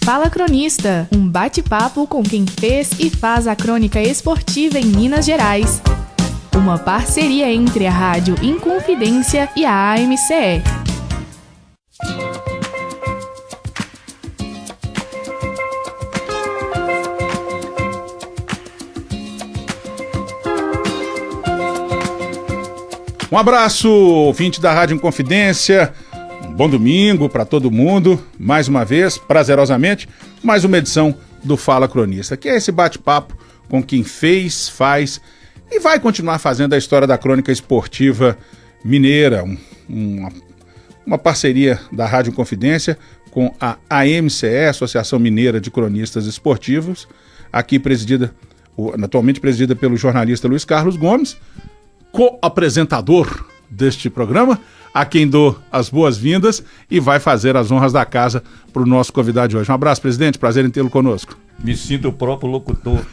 Fala Cronista, um bate-papo com quem fez e faz a crônica esportiva em Minas Gerais. Uma parceria entre a Rádio Inconfidência e a AMCE. Um abraço, ouvinte da Rádio Inconfidência. Um bom domingo para todo mundo. Mais uma vez, prazerosamente, mais uma edição do Fala Cronista, que é esse bate-papo com quem fez, faz e vai continuar fazendo a história da crônica esportiva mineira. Uma parceria da Rádio Inconfidência com a AMCE, Associação Mineira de Cronistas Esportivos, aqui atualmente presidida pelo jornalista Luiz Carlos Gomes, co-apresentador deste programa, a quem dou as boas-vindas e vai fazer as honras da casa para o nosso convidado de hoje. Um abraço, presidente, prazer em tê-lo conosco. Me sinto o próprio locutor.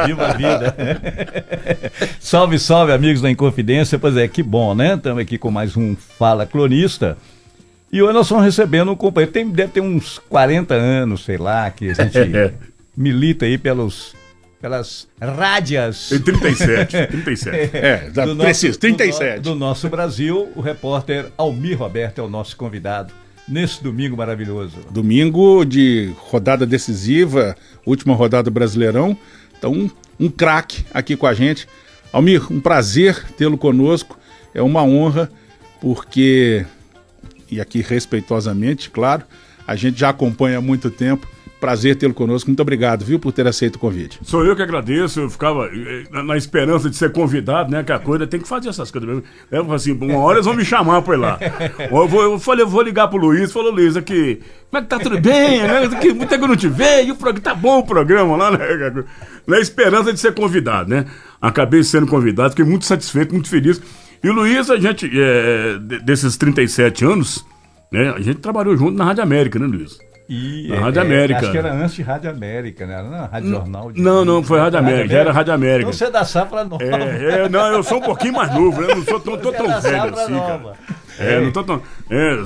Viva a vida. Salve, salve, amigos da Inconfidência. Pois é, que bom, né? Estamos aqui com mais um Fala Cronista. E hoje nós estamos recebendo um companheiro, deve ter uns 40 anos, sei lá, que a gente milita aí pelas rádias. Em 37. Preciso, 37. Do nosso Brasil, o repórter Almir Roberto é o nosso convidado nesse domingo maravilhoso. Domingo de rodada decisiva, última rodada do Brasileirão. Então, um craque aqui com a gente. Almir, um prazer tê-lo conosco. É uma honra, porque, e aqui respeitosamente, claro, a gente já acompanha há muito tempo. Prazer tê-lo conosco, muito obrigado, viu, por ter aceito o convite. Sou eu que agradeço, eu ficava na esperança de ser convidado, né, que a coisa tem que fazer essas coisas mesmo. Eu falei assim, uma hora eles vão me chamar por lá. Eu falei, eu vou ligar pro Luiz, falou, Luiz, aqui, como é que tá, tudo bem? Muito tempo que eu não te vejo, tá bom o programa lá, né? Na esperança de ser convidado, né? Acabei sendo convidado, fiquei muito satisfeito, muito feliz. E o Luiz, a gente, desses 37 anos, né, a gente trabalhou junto na Rádio América, né, Luiz? Na Rádio América. Acho que era antes de Rádio América, né? Não, Rádio Jornal. Não, foi Rádio América, já era Rádio América. Então você é da safra nova. Não, eu sou um pouquinho mais novo, eu não sou tão velho assim, cara. Não tô tão...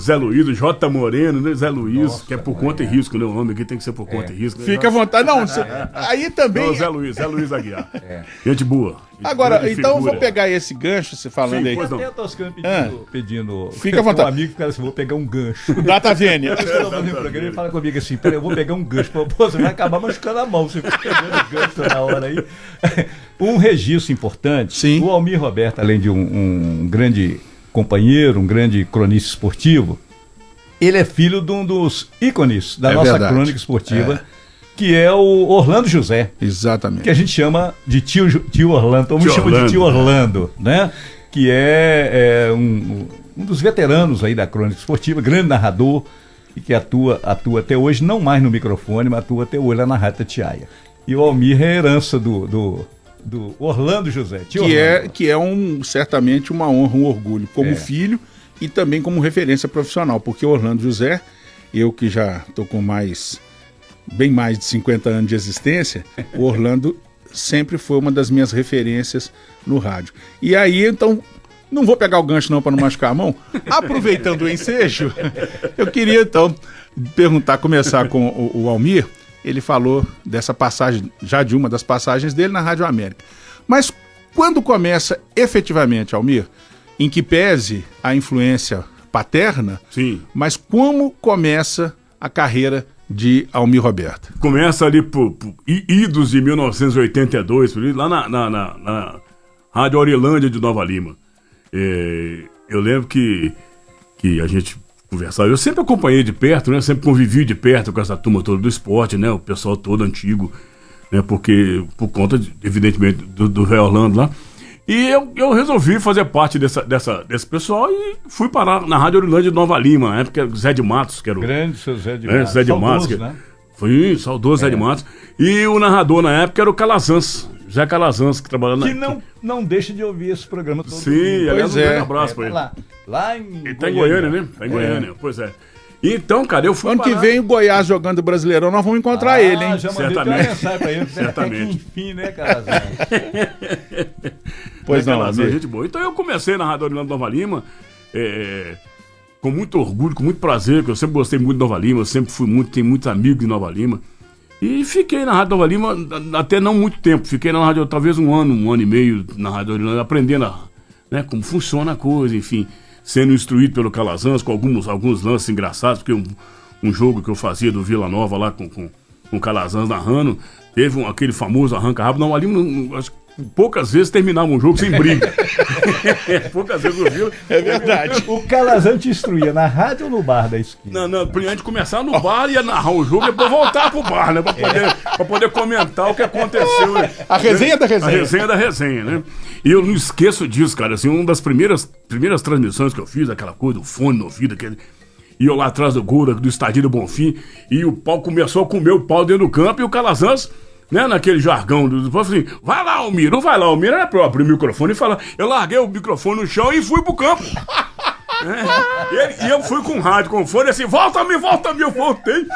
Zé Luiz, J. Moreno, né? Zé Luiz, nossa, que é por conta e risco, né? O nome aqui tem que ser por conta e risco. Fica à vontade. Não, aí também... Não, Zé Luiz Aguiar. Gente boa. Agora, então eu vou pegar esse gancho, você falando. Sim, aí. Até eu tô pedindo... Fica à vontade. Um amigo que fala assim, vou pegar um gancho. Data Vênia. Ele fala comigo assim, peraí, eu vou pegar um gancho. Pô, você vai acabar machucando a mão, você fica pegando gancho toda hora aí. Um registro importante. Sim. O Almir Roberto, além de um grande companheiro, um grande cronista esportivo, ele é filho de um dos ícones da nossa crônica esportiva, que é o Orlando José. Exatamente. Que a gente chama de tio Orlando, ou me chama de tio Orlando, né? Que é um dos veteranos aí da crônica esportiva, grande narrador, e que atua até hoje, não mais no microfone, mas atua até hoje lá na Rádio Tatiaia. E o Almir é herança do Orlando José, que é certamente uma honra, um orgulho, como filho e também como referência profissional, porque o Orlando José, eu que já estou com bem mais de 50 anos de existência, o Orlando sempre foi uma das minhas referências no rádio. E aí, então, não vou pegar o gancho não para não machucar a mão, aproveitando o ensejo, eu queria então começar com o Almir. Ele falou dessa passagem, já de uma das passagens dele na Rádio América. Mas quando começa efetivamente, Almir, em que pese a influência paterna, sim, mas como começa a carreira de Almir Roberto? Começa ali por idos de 1982, lá na Rádio Aurelândia de Nova Lima. Eu lembro que a gente conversava. Eu sempre acompanhei de perto, né? Sempre convivi de perto com essa turma toda do esporte, né? O pessoal todo antigo, né? Porque, por conta, evidentemente, do velho Orlando lá. E eu resolvi fazer parte desse pessoal e fui parar na Rádio Aurelândia de Nova Lima, na época, Zé de Matos, que era o... Grande seu Zé de Matos. Zé de Matos, né? Foi saudoso Zé de Matos. E o narrador na época era o Calazans, Zé Calazans, que trabalhava que não deixa de ouvir esse programa todo. Sim, aliás, um grande abraço pra ele. Lá em ele tá em Goiânia, né? Tá em Goiânia, pois é. Então, cara, eu fui ano que vem o Goiás jogando o Brasileirão, nós vamos encontrar ele, hein? Já mandei uma mensagem pra ele. Certamente. Enfim, né, Calazans? Pois não, Calazans, gente boa. Então eu comecei na Rádio Orlando Nova Lima, com muito orgulho, com muito prazer, que eu sempre gostei muito de Nova Lima, eu sempre tenho muitos amigos em Nova Lima. E fiquei na Rádio Nova Lima até não muito tempo, fiquei na rádio talvez um ano e meio na Rádio Orlândia, aprendendo como funciona a coisa, enfim, sendo instruído pelo Calazans com alguns lances engraçados, porque um jogo que eu fazia do Vila Nova lá com o Calazans narrando, teve aquele famoso arranca-rabo, Nova Lima, acho que poucas vezes terminava um jogo sem briga. Poucas vezes eu vi. É verdade. O Calazans te instruía na rádio ou no bar da esquina? Não, primeiro a gente começava no bar, ia narrar o jogo e depois voltar pro bar, né? Pra poder comentar o que aconteceu. Né? A resenha da resenha. A resenha da resenha, né? E eu não esqueço disso, cara. Assim, uma das primeiras transmissões que eu fiz, aquela coisa, o fone no ouvido, e eu lá atrás do gol do Estádio do Bonfim, e o pau começou a comer o pau dentro do campo, e o Calazans, né, naquele jargão do assim, vai lá, Almir, não vai lá, Almir era pra abrir o microfone e falar, eu larguei o microfone no chão e fui pro campo. E eu fui com rádio, com fone, assim, volta-me, eu voltei.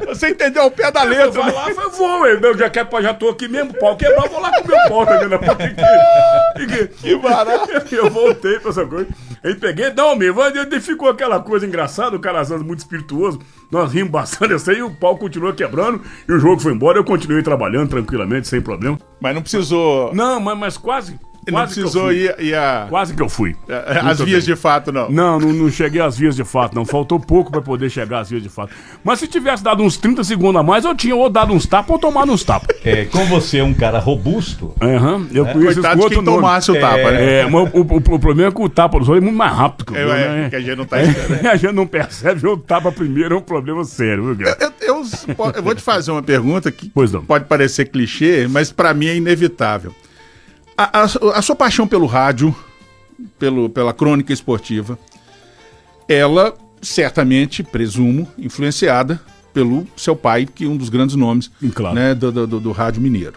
Você entendeu o pé da letra, né? Lá, vou, eu já tô aqui mesmo, pau quebrar, vou lá com o meu pau também, né? Que barato. Eu voltei pra essa coisa. Aí peguei, não, meu, ficou aquela coisa engraçada, o Calazans muito espirituoso, nós rimos bastante assim, e o pau continuou quebrando, e o jogo foi embora, eu continuei trabalhando tranquilamente, sem problema. Mas não precisou... Não, mas quase... Não precisou ir Quase que eu fui. As vias de fato, não. Não cheguei às vias de fato, não. Faltou pouco pra poder chegar às vias de fato. Mas se tivesse dado uns 30 segundos a mais, eu tinha ou dado uns tapas ou tomado uns tapas. Como você é um cara robusto... Eu conheço coitado de quem tomasse o tapa, né? Mas o problema é que o tapa dos outros é muito mais rápido que o meu, né? Que a gente não tá esperando. A gente não percebe, o tapa primeiro é um problema sério, viu, eu vou te fazer uma pergunta que pode parecer clichê, mas pra mim é inevitável. A sua paixão pelo rádio, pela crônica esportiva, ela certamente, presumo, influenciada pelo seu pai, que é um dos grandes nomes, claro, né, do rádio mineiro.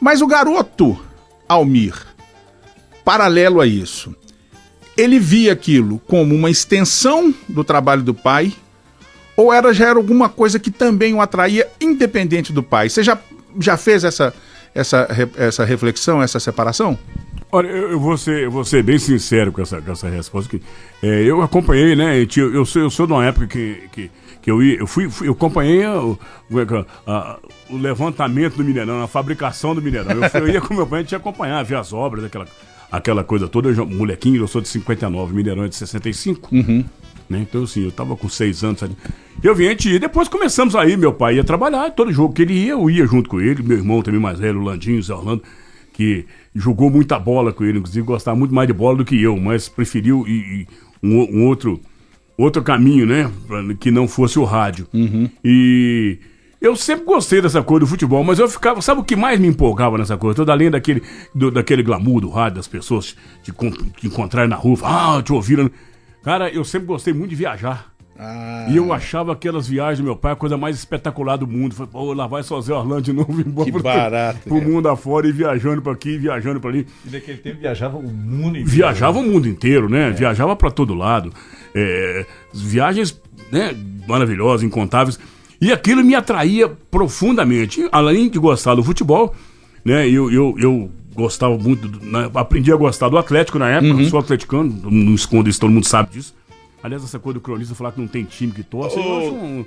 Mas o garoto Almir, paralelo a isso, ele via aquilo como uma extensão do trabalho do pai, ou já era alguma coisa que também o atraía, independente do pai? Você já fez essa reflexão, essa separação? Olha, eu vou ser bem sincero com essa resposta. Que, eu acompanhei, né? Eu sou de uma época que eu acompanhei o levantamento do Mineirão, a fabricação do Mineirão. Eu ia com meu pai, a gente ia acompanhar, ver as obras, aquela coisa toda. Molequinho, eu sou de 59, Mineirão é de 65. Uhum. Né? Então, assim, eu tava com 6 anos. Sabe? Eu vim, a gente ia, depois começamos aí, meu pai ia trabalhar, todo jogo que ele ia, eu ia junto com ele, meu irmão também mais velho, o Landinho, o Zé Orlando, que jogou muita bola com ele, inclusive gostava muito mais de bola do que eu, mas preferiu um outro caminho, né, que não fosse o rádio. Uhum. E eu sempre gostei dessa coisa do futebol, mas eu ficava, sabe o que mais me empolgava nessa coisa? Toda além daquele glamour do rádio, das pessoas te encontrarem na rua, te ouviram. Cara, eu sempre gostei muito de viajar. E eu achava aquelas viagens do meu pai a coisa mais espetacular do mundo. Falei, pô, lá vai só Zé Orlando de novo embora pro mundo afora e viajando pra aqui, viajando pra ali. E naquele tempo viajava o mundo inteiro. Viajava o mundo inteiro, né? Viajava pra todo lado. Viagens, né, maravilhosas, incontáveis. E aquilo me atraía profundamente. Além de gostar do futebol, né? Eu gostava muito, aprendi a gostar do Atlético na época, sou atleticano, não escondo isso, todo mundo sabe disso. Aliás, essa coisa do cronista falar que não tem time que torce, eu acho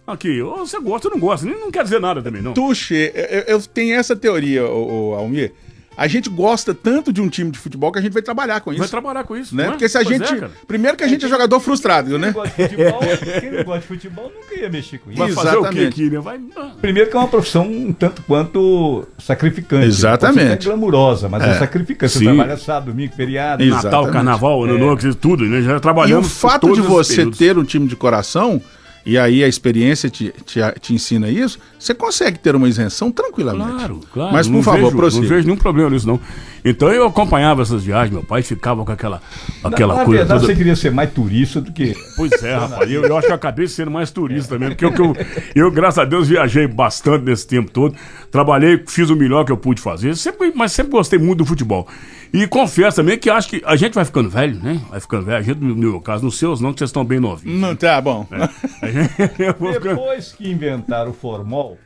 aqui, ou você gosta ou não gosta, não quer dizer nada também, não. Tuxê, eu tenho essa teoria, Almir. A gente gosta tanto de um time de futebol que a gente vai trabalhar com isso. Vai trabalhar com isso, né? Porque se a gente... primeiro que a gente é jogador frustrado, né? Quem não gosta de futebol nunca ia mexer com isso. Vai fazer o quê aqui, né? Primeiro que é uma profissão um tanto quanto sacrificante. Exatamente. É glamurosa, mas é sacrificante. Você trabalha sábado, domingo, feriado. Natal, carnaval, ano novo, tudo, né? Já trabalhamos. E o fato de você ter um time de coração... E aí a experiência te ensina isso, você consegue ter uma isenção tranquilamente. Claro. Mas, por favor, prossiga. Não vejo nenhum problema nisso, não. Então eu acompanhava essas viagens, meu pai ficava com aquela na coisa verdade, toda... você queria ser mais turista do que... Pois é, rapaz, eu acho que eu acabei sendo mais turista também, porque eu, graças a Deus, viajei bastante nesse tempo todo, trabalhei, fiz o melhor que eu pude fazer, mas sempre gostei muito do futebol. E confesso também que acho que a gente vai ficando velho, né? Vai ficando velho, a gente, no meu caso, nos seus não, que vocês estão bem novinhos. Não, tá bom. Depois que inventaram o formol,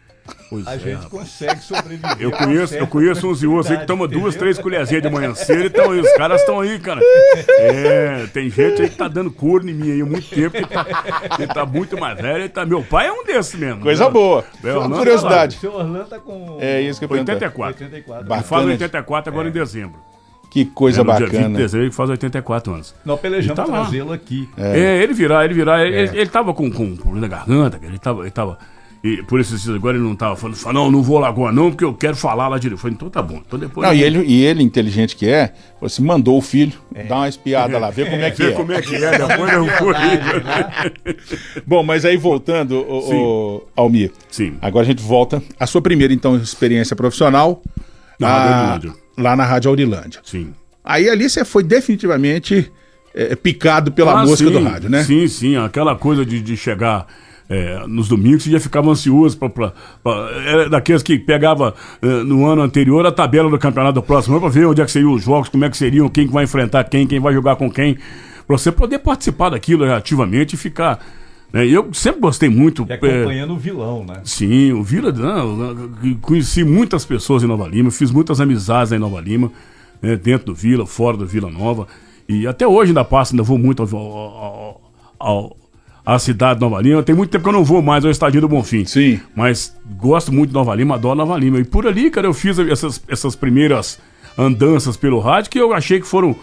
A gente consegue sobreviver. Eu conheço uns e outros aí que tomam 2, 3 colherzinhas de manhã cedo, então os caras estão aí, cara. Tem gente aí que tá dando couro em mim aí há muito tempo, ele tá muito mais velho, meu pai é um desses mesmo. Coisa né? boa. Uma curiosidade. O seu Orlando tá com... É isso que eu perguntei. 84. Bacana. Ele faz 84 agora em dezembro. Que coisa No dia 20 de bacana. dezembro ele faz 84 anos. Nós pelejamos Ele tá lá. trazê-lo aqui. Ele virar. Ele tava com problema da garganta, ele tava. E por isso agora ele não tava falando, não vou Lagoa não, porque eu quero falar lá direito. Eu falei, então tá bom. Então depois. Não, e ele, inteligente que é, você mandou o filho dar uma espiada lá, ver como é que é. Como é que é, depois eu vou. Bom, mas aí voltando, Almir. Sim. Agora a gente volta à sua primeira, então, experiência profissional. Na Rádio Aurilândia. Lá na Rádio Aurilândia. Sim. Aí ali você foi definitivamente picado pela mosca do rádio, né? Sim, aquela coisa de chegar nos domingos, você já ficava ansioso era daqueles que pegava no ano anterior a tabela do campeonato do próximo ano pra ver onde é que seriam os jogos, como é que seriam, quem vai enfrentar quem vai jogar com quem, pra você poder participar daquilo ativamente e ficar... Eu sempre gostei muito. E acompanhando o Vilão, né? Sim, o Vila. Conheci muitas pessoas em Nova Lima, fiz muitas amizades em Nova Lima, dentro do Vila, fora do Vila Nova. E até hoje ainda vou muito à cidade de Nova Lima. Tem muito tempo que eu não vou mais ao Estadio do Bonfim. Sim. Mas gosto muito de Nova Lima, adoro Nova Lima. E por ali, cara, eu fiz essas primeiras andanças pelo rádio que eu achei que foram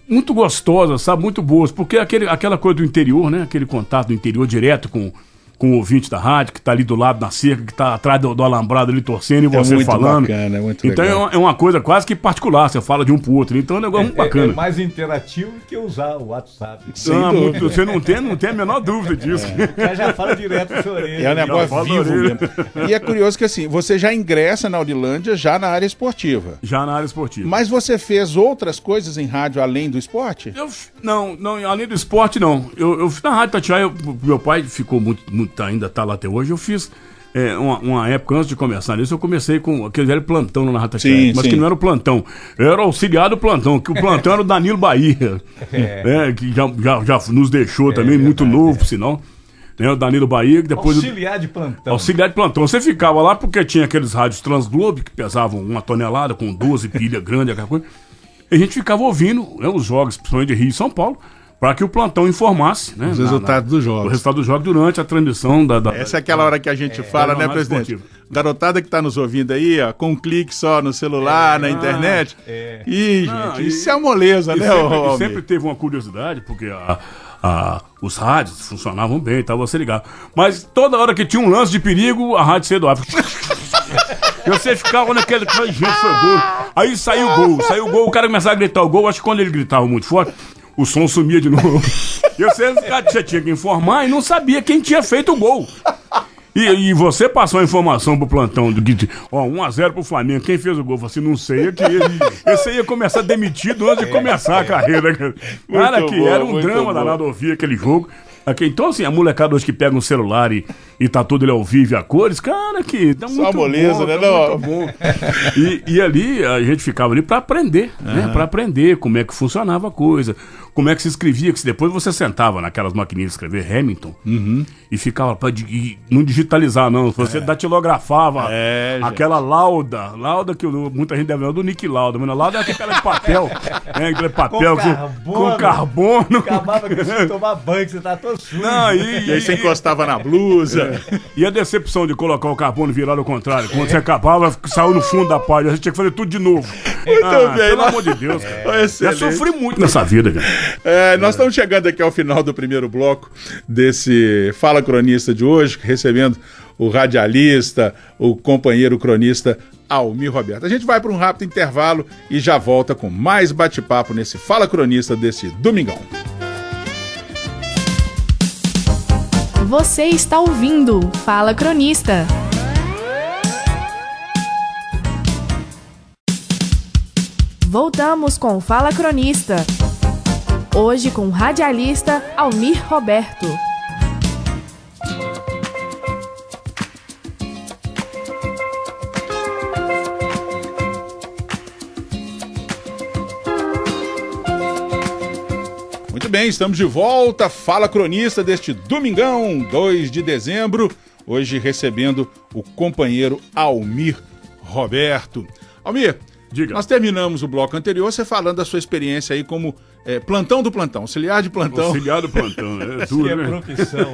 muito gostosas, sabe? Muito boas, porque aquela coisa do interior, né? Aquele contato do interior direto com o ouvinte da rádio, que tá ali do lado da cerca, que tá atrás do alambrado ali torcendo e você muito falando. Bacana, é muito então legal. é uma coisa quase que particular, você fala de um pro outro. Então é um negócio muito bacana. É mais interativo que usar o WhatsApp. Você não tem a menor dúvida disso. Já fala direto na sua orelha. É um negócio vivo mesmo. E é curioso que assim, você já ingressa na Aurilândia já na área esportiva. Já na área esportiva. Mas você fez outras coisas em rádio além do esporte? Não, além do esporte, não. Eu na Rádio Tatiaia, meu pai ficou muito, ainda tá lá até hoje. Eu fiz uma época antes de começar nisso, eu comecei com aquele velho plantão lá na Rádio Tatiaia. Mas que não era o plantão, era o auxiliar do plantão, que o plantão era o Danilo Bahia, que já nos deixou também, muito novo, por sinal. O Danilo Bahia, que depois... Auxiliar de plantão. Auxiliar de plantão. Você ficava lá porque tinha aqueles rádios Transglobe que pesavam 1 tonelada, com 12 pilhas grandes, aquela coisa. E a gente ficava ouvindo os jogos, principalmente de Rio e São Paulo, para que o plantão informasse, né, os resultados dos jogos. O resultado dos jogos durante a transmissão Essa é aquela hora que a gente fala, né, presidente? Esportivo. Garotada que tá nos ouvindo aí, ó, com um clique só no celular, na internet. Gente, isso é uma moleza, né? Sempre teve uma curiosidade, porque os rádios funcionavam bem e tal, você ligava. Mas toda hora que tinha um lance de perigo, a rádio cedo e você ficava naquele gente, foi gol. Aí saiu o gol, o cara começava a gritar o gol, acho que quando ele gritava muito forte, o som sumia de novo. E você tinha que informar e não sabia quem tinha feito o gol. E você passou a informação pro plantão do que 1-0 pro Flamengo, quem fez o gol? Você não sei, esse ia começar demitido antes de começar a carreira. Cara, era um drama danado ouvir aquele jogo. Então, assim, a molecada hoje que pega um celular e tá tudo ele ao vivo e a cores, cara, que dá muito moleza, bom, né? Muito bom. E ali, a gente ficava ali pra aprender, né? Pra aprender como é que funcionava a coisa, como é que se escrevia, que depois você sentava naquelas maquininhas de escrever Hamilton e ficava e não digitalizar, não. Você datilografava aquela lauda que muita gente deve ver do Nick Lauda, mas a lauda é aquela de papel, né? Aquele papel com carbono. Acabava que você tomar banho, você tá todo sujo. Não, e aí você encostava na blusa. E a decepção de colocar o carbono virado ao contrário. Quando você acabava, saiu no fundo da página, a gente tinha que fazer tudo de novo. Muito bem. Pelo amor de Deus, cara. Já sofri muito nessa vida, cara. Nós estamos chegando aqui ao final do primeiro bloco desse Fala Cronista de hoje, recebendo o radialista, o companheiro cronista Almir Roberto. A gente vai para um rápido intervalo e já volta com mais bate-papo nesse Fala Cronista desse domingão. Você está ouvindo Fala Cronista. Voltamos com Fala Cronista. Hoje com o radialista Almir Roberto. Muito bem, estamos de volta. Fala Cronista deste domingão, 2 de dezembro. Hoje recebendo o companheiro Almir Roberto. Almir, diga. Nós terminamos o bloco anterior você falando da sua experiência aí como plantão do plantão, auxiliar de plantão. Auxiliar do plantão, é duro, né? Profissão,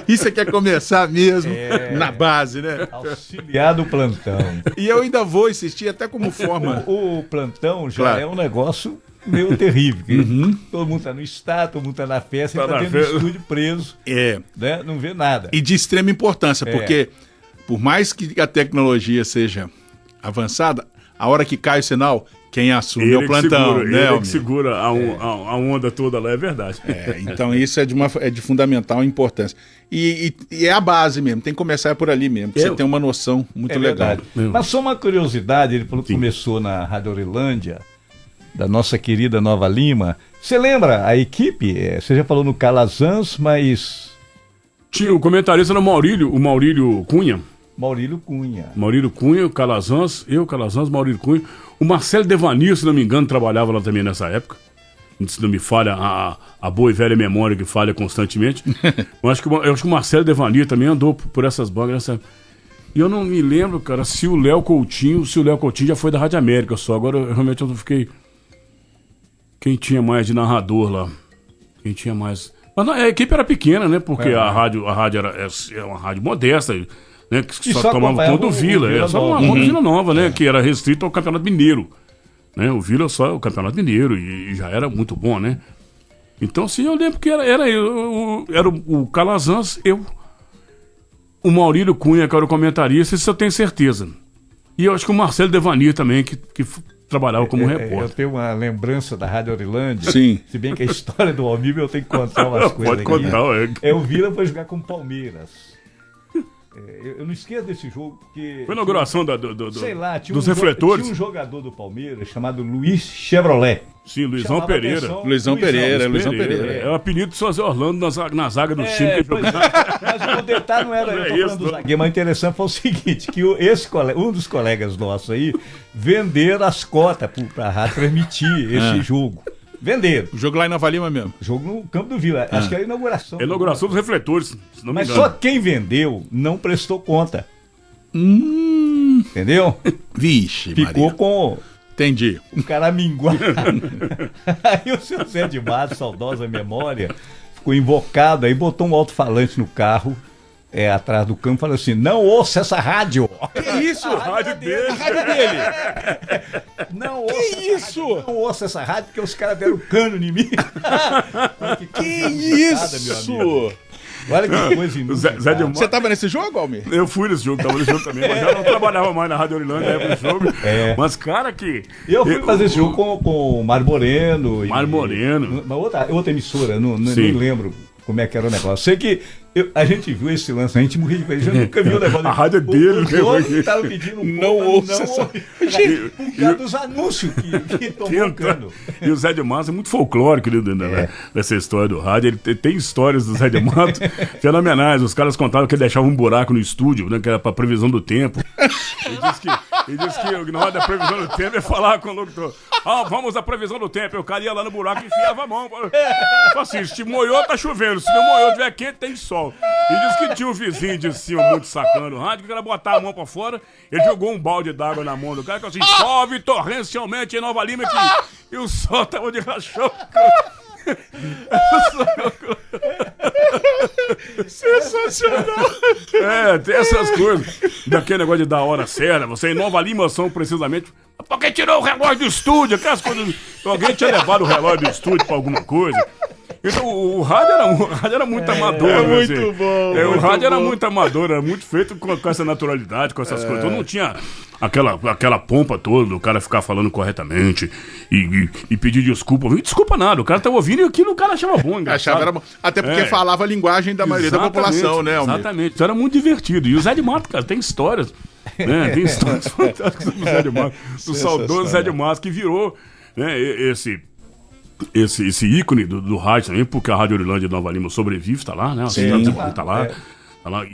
Isso é que é começar mesmo na base, né? Auxiliar do plantão. E eu ainda vou insistir até como forma... O plantão já é um negócio meio terrível. Todo mundo tá no estado, todo mundo tá na festa, ele tá dentro do estúdio preso, né? Não vê nada. E de extrema importância, porque por mais que a tecnologia seja avançada, a hora que cai o sinal, quem assume é o plantão, segura, né? Ele que segura a onda toda lá, é verdade. Então isso é de fundamental importância. E é a base mesmo, tem que começar por ali mesmo, pra você ter uma noção muito legal. Mas só uma curiosidade, ele falou que começou na Rádio Orilândia, da nossa querida Nova Lima. Você lembra a equipe? Você já falou no Calazans, mas... Tinha o comentarista era o Maurílio Cunha. Maurílio Cunha, o Calazans, Maurílio Cunha. O Marcelo Devanir, se não me engano, trabalhava lá também nessa época. Se não me falha a boa e velha memória que falha constantemente. eu acho que o Marcelo Devanir também andou por essas bancas nessa época. E eu não me lembro, cara, se o Léo Coutinho já foi da Rádio América só. Agora realmente eu não fiquei... Quem tinha mais de narrador lá? Quem tinha mais... Mas a equipe era pequena, né? Porque a rádio era uma rádio modesta, né? Que só tomava conta do Vila. Só uma Vila Nova, né? Que era restrito ao Campeonato Mineiro. Né? O Vila só o Campeonato Mineiro. E já era muito bom, né? Então, sim, eu lembro que era o Calazans, o Maurílio Cunha, que era o comentarista, isso eu tenho certeza. E eu acho que o Marcelo Devanir também, que trabalhava como repórter. Eu tenho uma lembrança da Rádio Orilândia. Sim. Se bem que a história do Almir eu tenho que contar umas coisas aqui. Pode contar, O Vila foi jogar com o Palmeiras. Eu não esqueço desse jogo, porque... Foi a inauguração sei lá, dos refletores. Tinha um jogador do Palmeiras chamado Luiz Chevrolet. Sim, Luizão Pereira. Luizão Pereira. É o apelido do José Orlando na zaga do time que jogava. Mas o detalhe não era isso. Do zagueiro, mas interessante foi o seguinte, que um dos colegas nossos aí venderam as cotas para a rádio transmitir esse jogo. Venderam. O jogo lá em Nova Lima mesmo. Jogo no Campo do Vila. Acho que era a inauguração. A inauguração dos refletores, se não me engano. Mas só quem vendeu não prestou conta. Entendeu? Vixe, ficou Maria. Com... Entendi. O caraminguá. Aí o seu Zé de Matos, saudosa memória, ficou invocado, aí botou um alto-falante no carro, atrás do campo, falou assim: não ouça essa rádio. Que isso? A rádio dele. A rádio dele. Não ouça essa rádio, porque os caras deram cano em mim. Que isso? Olha que coisa inútil. Você tava nesse jogo, Almir? Eu fui nesse jogo, tava nesse jogo também, mas já não trabalhava mais na Rádio Orilândia na época do jogo. Mas, cara, que... Eu fui fazer esse jogo com o Mário Moreno. Uma outra emissora, não lembro como é que era o negócio. Sei que a gente viu esse lance, a gente morria de vez, já nunca viu o negócio. A rádio dele. O outro estava pedindo não ouça essa... Por causa dos anúncios que tomou o cano. E o Zé de Matos é muito folclórico dessa história do rádio. Ele tem histórias do Zé de Matos fenomenais. Os caras contavam que ele deixava um buraco no estúdio, né, que era pra previsão do tempo. Ele disse que na hora da previsão do tempo ele falava com o locutor: vamos à previsão do tempo. O cara ia lá no buraco e enfiava a mão. Assim, se molhou, tá chovendo. Se não molhou, tiver quente, tem sol. E disse que tinha um vizinho de cima muito sacando o rádio, que o cara botar a mão pra fora, ele jogou um balde d'água na mão do cara, que assim, chove torrencialmente em Nova Lima, e o sol tava de rachão. Sensacional. Tem essas coisas. Daquele negócio de dar hora certa. Você em Nova Lima são precisamente. Porque tirou o relógio do estúdio, aquelas coisas. Alguém tinha levado o relógio do estúdio pra alguma coisa. Então o rádio era muito amador. Muito bom. O rádio era muito amador, era muito feito com essa naturalidade, com essas coisas. Então não tinha aquela pompa toda, o cara ficar falando corretamente e pedir desculpa. Desculpa nada, o cara tava ouvindo e aquilo o cara achava bom. Era bom. Até porque falava a linguagem da maioria da população, né, Almir? Exatamente, isso era muito divertido. E o Zé de Matos, cara, tem histórias. Né? Tem histórias fantásticas do Zé de Matos. Do saudoso Zé de Matos, que virou, né, esse ícone do rádio também, porque a Rádio Orilândia de Nova Lima sobrevive, tá lá, né? Tá lá.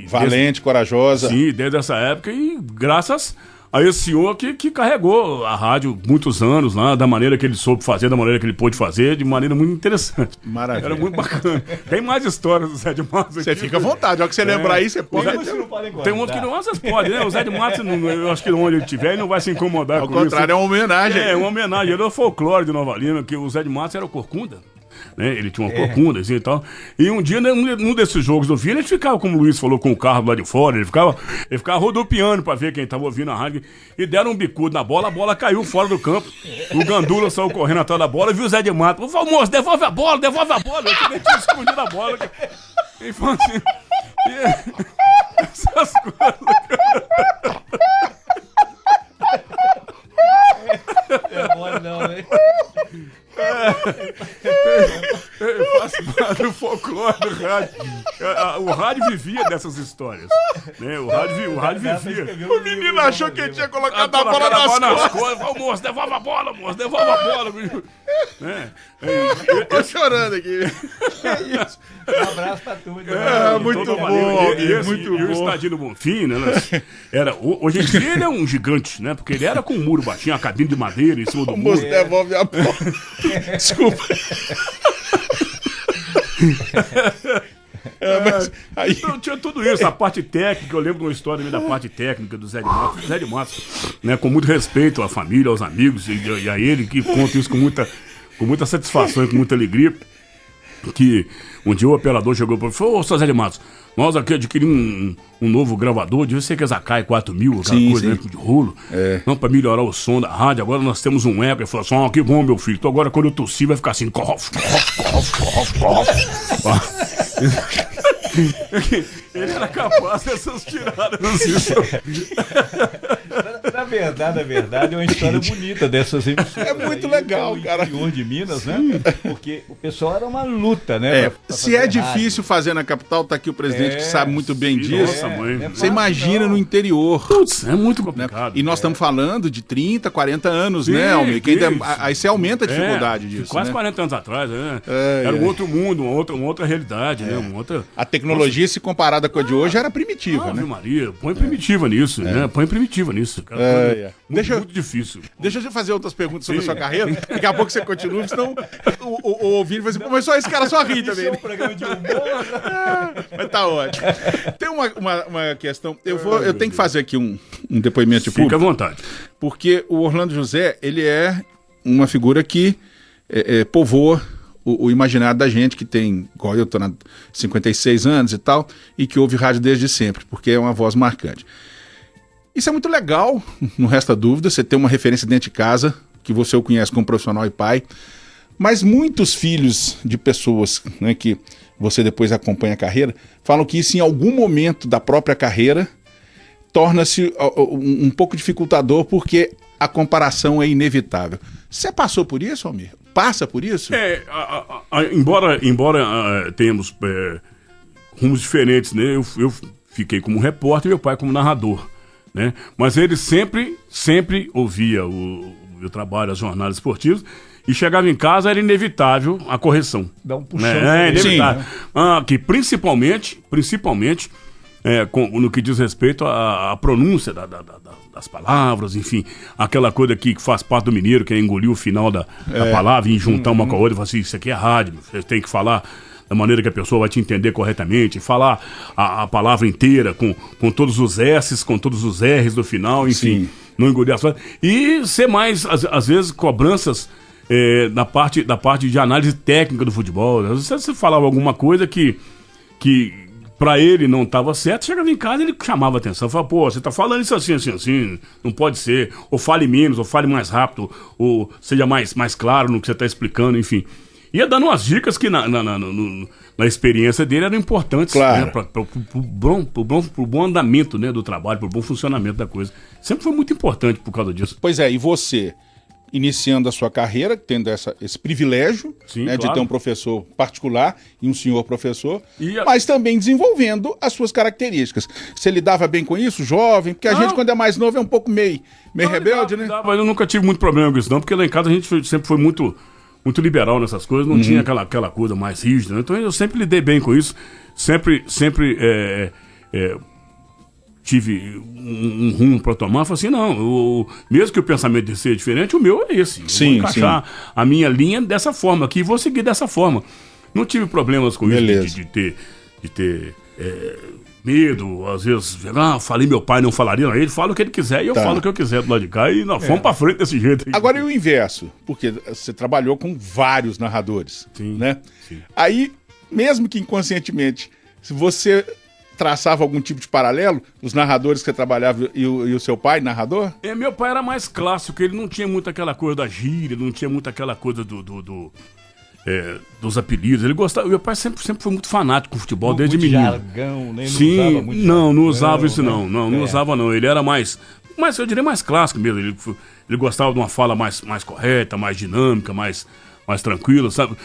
Valente, corajosa. Sim, desde essa época, e graças a esse senhor que carregou a rádio muitos anos lá, da maneira que ele soube fazer, da maneira que ele pôde fazer, de maneira muito interessante. Maravilha. Era muito bacana. Tem mais histórias do Zé de Matos aqui. Você fica à vontade, olha que você lembrar aí, você pode. Tem um outro que não, vocês podem, né? O Zé de Matos, eu acho que onde ele estiver, ele não vai se incomodar Ao com isso. contrário, é uma homenagem. É uma homenagem. Ele é o folclore de Nova Lima, que o Zé de Matos era o corcunda. Né? Ele tinha uma corcunda assim, e tal. E um dia, num desses jogos do Vila, ele ficava, como o Luiz falou, com o carro lá de fora. Ele ficava rodopiando pra ver quem tava ouvindo a rádio. E deram um bicudo na bola, a bola caiu fora do campo. O Gandula saiu correndo atrás da bola, viu o Zé de Matos. Ô, moço, devolve a bola, devolve a bola. Eu também tinha escondido a bola. Ele falou assim. Essas coisas. É mole não, né? Faz parte do folclore do rádio. O rádio vivia dessas histórias. Né? O rádio vivia. O menino achou que ele tinha colocado a bola nas costas. Ô, moço, devolve a bola, moço, devolve a bola. Né? Eu tô chorando aqui. Um abraço pra tudo. Muito bom, muito bom. E o Estadinho do Bonfim, né? Hoje em dia ele é um gigante, né? Porque ele era com um muro baixinho, a cabine de madeira em cima do O muro. moço devolve a bola. Desculpa. Mas aí... Então, tinha tudo isso, a parte técnica. Eu lembro de uma história da parte técnica do Zé de Matos. Zé de Matos, né, com muito respeito à família, aos amigos e a ele, que conta isso com muita satisfação e com muita alegria. Que um dia o operador chegou para mim e falou: ô, seu Zé de Matos, nós aqui adquirimos um novo gravador, devia ser que Zakai 4000, aquela coisa, né, de rolo. Não, para melhorar o som da rádio. Agora nós temos um eco. Ele falou assim: que bom, meu filho. Então agora quando eu tossir vai ficar assim. Ele era capaz dessas tiradas assim. Na verdade, é uma história bonita dessas emissões. É muito legal, cara. No interior de Minas, né? Porque o pessoal era uma luta, né? Se é difícil fazer na capital, tá aqui o presidente que sabe muito bem disso. Você imagina no interior. Putz, é muito complicado. E nós estamos falando de 30, 40 anos, né, Almir? Aí você aumenta a dificuldade disso. Quase, né? 40 anos atrás, né? Era um outro mundo, uma outra realidade, né? A tecnologia, se comparada com a de hoje, era primitiva, né? Maria, põe primitiva nisso, né? Põe primitiva nisso. Cara. Muito difícil. Deixa eu fazer outras perguntas sobre a sua carreira. Daqui a pouco você continua, senão o ouvinte vai dizer: pô, mas só esse cara só ri também. É um programa de humor. Mas tá ótimo. Tem uma questão. Eu tenho que fazer aqui um depoimento de público. Fica à vontade. Porque o Orlando José, ele é uma figura que povoa o imaginário da gente, que tem, igual eu tô 56 anos e tal, e que ouve rádio desde sempre, porque é uma voz marcante. Isso é muito legal, não resta dúvida, você ter uma referência dentro de casa, que você o conhece como profissional e pai, mas muitos filhos de pessoas, né, que você depois acompanha a carreira, falam que isso em algum momento da própria carreira torna-se um pouco dificultador, porque a comparação é inevitável. Você passou por isso, Almir? Passa por isso? Embora tenhamos rumos diferentes, né? Eu fiquei como repórter e meu pai como narrador, né? Mas ele sempre ouvia o meu trabalho, as jornadas esportivas, e chegava em casa, era inevitável a correção. Dá um puxão. É inevitável. Que principalmente no que diz respeito à pronúncia das palavras, enfim, aquela coisa que faz parte do mineiro, que é engolir o final da palavra e juntar uma com a outra e falar assim: isso aqui é rádio, você tem que falar da maneira que a pessoa vai te entender corretamente, falar a palavra inteira com todos os S's, com todos os R's do final, enfim, não engolir as palavras. E ser mais, às vezes, cobranças da parte de análise técnica do futebol. Às vezes você falava alguma coisa que pra ele não estava certo, chegava em casa e ele chamava a atenção, falava: pô, você tá falando isso assim, não pode ser, ou fale menos, ou fale mais rápido, ou seja mais claro no que você tá explicando, enfim. Ia dando umas dicas que na experiência dele eram importantes, claro, né, pro bom andamento, né, do trabalho, pro bom funcionamento da coisa. Sempre foi muito importante por causa disso. Pois é, e você, iniciando a sua carreira, tendo esse privilégio, sim, né, claro, de ter um professor particular e um senhor professor, mas também desenvolvendo as suas características. Você lidava bem com isso, jovem? Porque a gente, quando é mais novo, é um pouco meio rebelde, né? Mas eu nunca tive muito problema com isso, não, porque lá em casa a gente sempre foi muito liberal nessas coisas, não tinha aquela coisa mais rígida, né? Então eu sempre lidei bem com isso, sempre tive um rumo para tomar, eu falei assim, não, mesmo que o pensamento dele seja diferente, o meu é esse. Eu vou encaixar a minha linha dessa forma aqui e vou seguir dessa forma. Não tive problemas com isso de ter medo, às vezes, falei meu pai, não falaria, não. Ele fala o que ele quiser e eu falo o que eu quiser do lado de cá e nós fomos pra frente desse jeito. Agora e o inverso, porque você trabalhou com vários narradores, né? Sim. Aí, mesmo que inconscientemente, se você traçava algum tipo de paralelo, os narradores que você trabalhava e o seu pai, narrador? Meu pai era mais clássico, ele não tinha muito aquela coisa da gíria, não tinha muito aquela coisa dos apelidos. Ele gostava. Meu pai sempre foi muito fanático com futebol, desde menino. Jargão, nem Sim, usava muito não usava isso não usava não. Ele era mais, eu diria mais clássico mesmo. Ele gostava de uma fala mais correta, mais dinâmica, mais tranquila, sabe?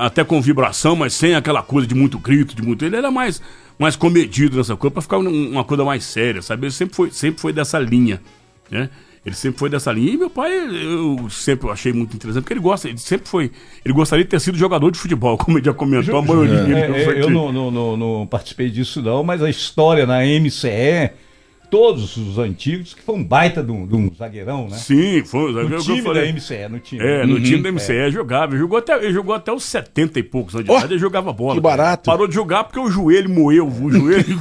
Até com vibração, mas sem aquela coisa de muito grito, Ele era mais comedido nessa coisa, pra ficar uma coisa mais séria, sabe? Ele sempre foi dessa linha, né? Ele sempre foi dessa linha. E meu pai, eu sempre achei muito interessante, porque ele gostaria de ter sido jogador de futebol, como ele já comentou, a maioria. Eu não participei disso não, mas a história na MCE, todos os antigos, que foi um baita de um zagueirão, né? Sim, foi um zagueirão. No time da MCE, no time. No time da MCE jogava. Ele jogou até os 70 e poucos anos de idade, ele jogava bola. Que barato. Parou de jogar porque o joelho moeu,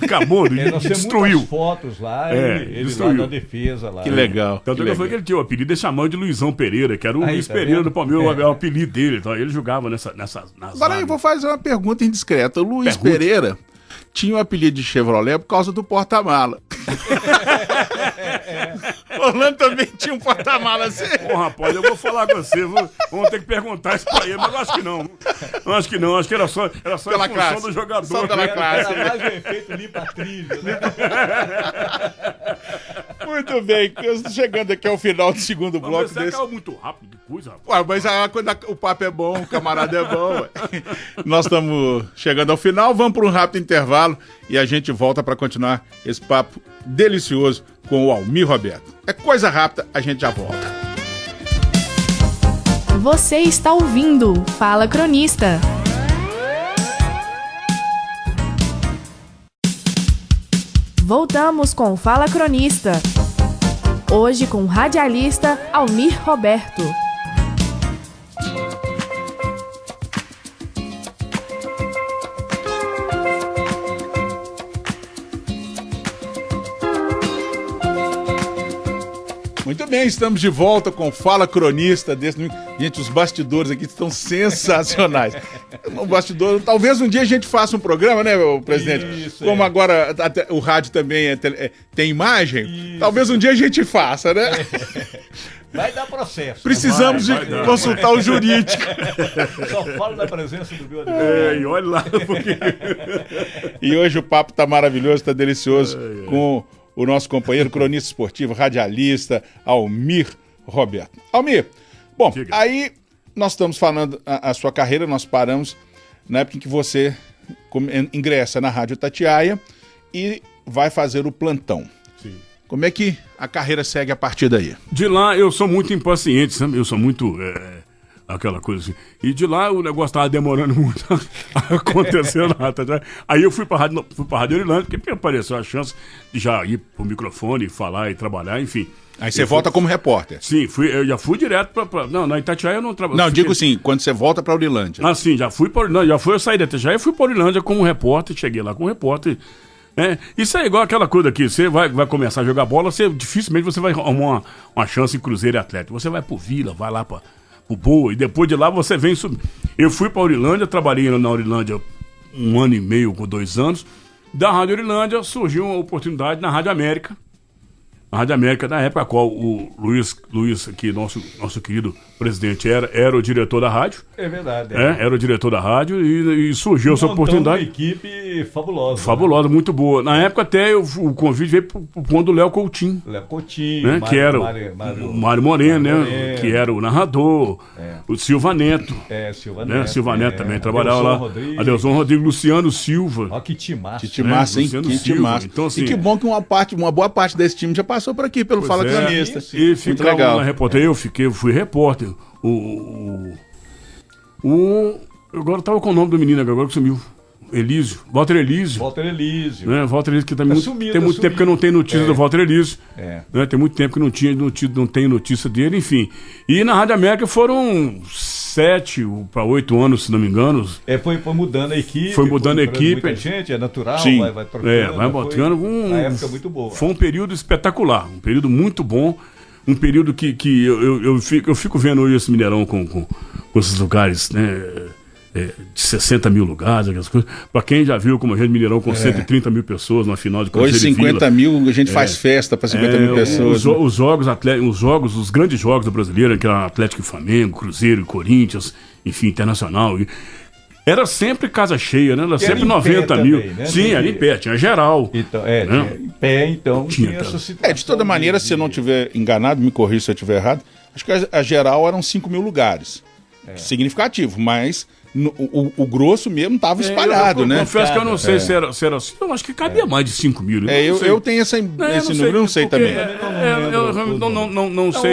acabou, ele destruiu. Fotos lá, ele lá na defesa lá. Que legal. Tanto que foi que ele tinha o apelido, ele chamava de Luizão Pereira, que era o Luiz Pereira do Palmeiras, o apelido dele. Então ele jogava nas Agora eu vou fazer uma pergunta indiscreta. O Luiz Pereira tinha o apelido de Chevrolet por causa do porta-mala. Orlando também tinha um porta-mala assim. Rapaz, eu vou falar com você. Vamos ter que perguntar isso pra ele, mas eu acho que não. Acho que era só pela a classe, função do jogador. Só pela classe. Era mais um efeito limpa-trilho, né? Muito bem, chegando aqui ao final do segundo bloco. Mas você acaba muito rápido depois, rapaz. Ué, mas quando o papo é bom, o camarada é bom. Ué. Nós estamos chegando ao final, vamos para um rápido intervalo e a gente volta para continuar esse papo delicioso com o Almir Roberto. É coisa rápida, a gente já volta. Você está ouvindo Fala Cronista. Voltamos com Fala Cronista. Hoje com o radialista Almir Roberto. Muito bem, estamos de volta com Fala Cronista. Gente, os bastidores aqui estão sensacionais. O bastidor, talvez um dia a gente faça um programa, né, presidente? Isso, como agora até, o rádio também tem imagem, isso. Talvez um dia a gente faça, né? Vai dar processo. Precisamos consultar o jurídico. Só falo da presença do meu advogado. E olha lá. E hoje o papo tá maravilhoso, tá delicioso, com o nosso companheiro cronista esportivo, radialista, Almir Roberto. Almir, bom, aí nós estamos falando a sua carreira, nós paramos na época em que você ingressa na Rádio Itatiaia e vai fazer o plantão. Sim. Como é que a carreira segue a partir daí? De lá eu sou muito impaciente, sabe? Eu sou muito... aquela coisa assim. E de lá o negócio tava demorando muito a acontecer lá. Tá? Aí eu fui pra Rádio Orilândia, porque apareceu a chance de já ir pro microfone, falar e trabalhar, enfim. Aí você volta como repórter? Sim, eu já fui direto pra... Não, na Itatiaia eu não trabalho. Não, digo sim, quando você volta pra Orilândia. Ah, sim, já fui pra Orilândia, eu saí da Itatiaia e fui pra Orilândia como repórter, cheguei lá como repórter. Isso é igual aquela coisa aqui, você vai começar a jogar bola, dificilmente você vai arrumar uma chance em Cruzeiro e Atlético. Você vai pro Vila, vai lá pro Boa, e depois de lá você vem subir. Eu fui pra Orilândia, trabalhei na Orilândia 1 ano e meio, com 2 anos. Da Rádio Orilândia surgiu uma oportunidade na Rádio América. Na Rádio América, na época a qual o Luiz aqui, nosso querido presidente, era o diretor da rádio. É verdade. Era o diretor da rádio e surgiu essa oportunidade. Uma equipe fabulosa. Fabulosa, né? Muito boa. Na época até o convite veio pro ponto do Léo Coutinho. Léo Coutinho, né? Que era o Mário Moreno, né? Que era o narrador. O Silva Neto. Silva Neto. Né? Silva Neto também trabalhava lá. Adelson Rodrigues, Luciano Silva. Ó, que timaço. Que timaço, hein? Que timaço. Então, assim, e que bom que uma boa parte desse time já passou por aqui, pelo Fala Cronista. E ficava na repórter. Eu fui repórter. Agora tava com o nome do menino agora que sumiu. Walter Elísio. Walter Elísio. Né? Walter Elísio, que também sumido, tem muito tempo que eu não tenho notícia do Walter Elísio. Né? Tem muito tempo que não tenho notícia dele, enfim. E na Rádio América foram 7 para 8 anos, se não me engano. Foi mudando a equipe. Foi mudando a equipe. Muita gente, é natural, sim. vai trocando. Vai botando. Uma época muito boa. Foi um período espetacular, um período muito bom. Um período que eu fico vendo hoje esse Mineirão com esses lugares, né? De 60 mil lugares, aquelas coisas. Pra quem já viu como a gente Mineirão com 130 mil pessoas na final de Cruzeiro. Hoje 50 mil, a gente faz festa para 50 mil pessoas. Os grandes jogos do brasileiro, que era Atlético e Flamengo, Cruzeiro e Corinthians, enfim, Internacional. Era sempre casa cheia, né? Era sempre 90 mil. Também, né? Sim, era em pé, tinha geral. Então, né? Em pé, então tinha essa situação. De toda maneira, se eu não estiver enganado, me corrija se eu estiver errado, acho que a geral eram 5 mil lugares. Significativo, mas o grosso mesmo estava espalhado, né? Confesso que eu não sei se era assim. Eu acho que cabia mais de 5 mil. Eu tenho esse número, não sei também.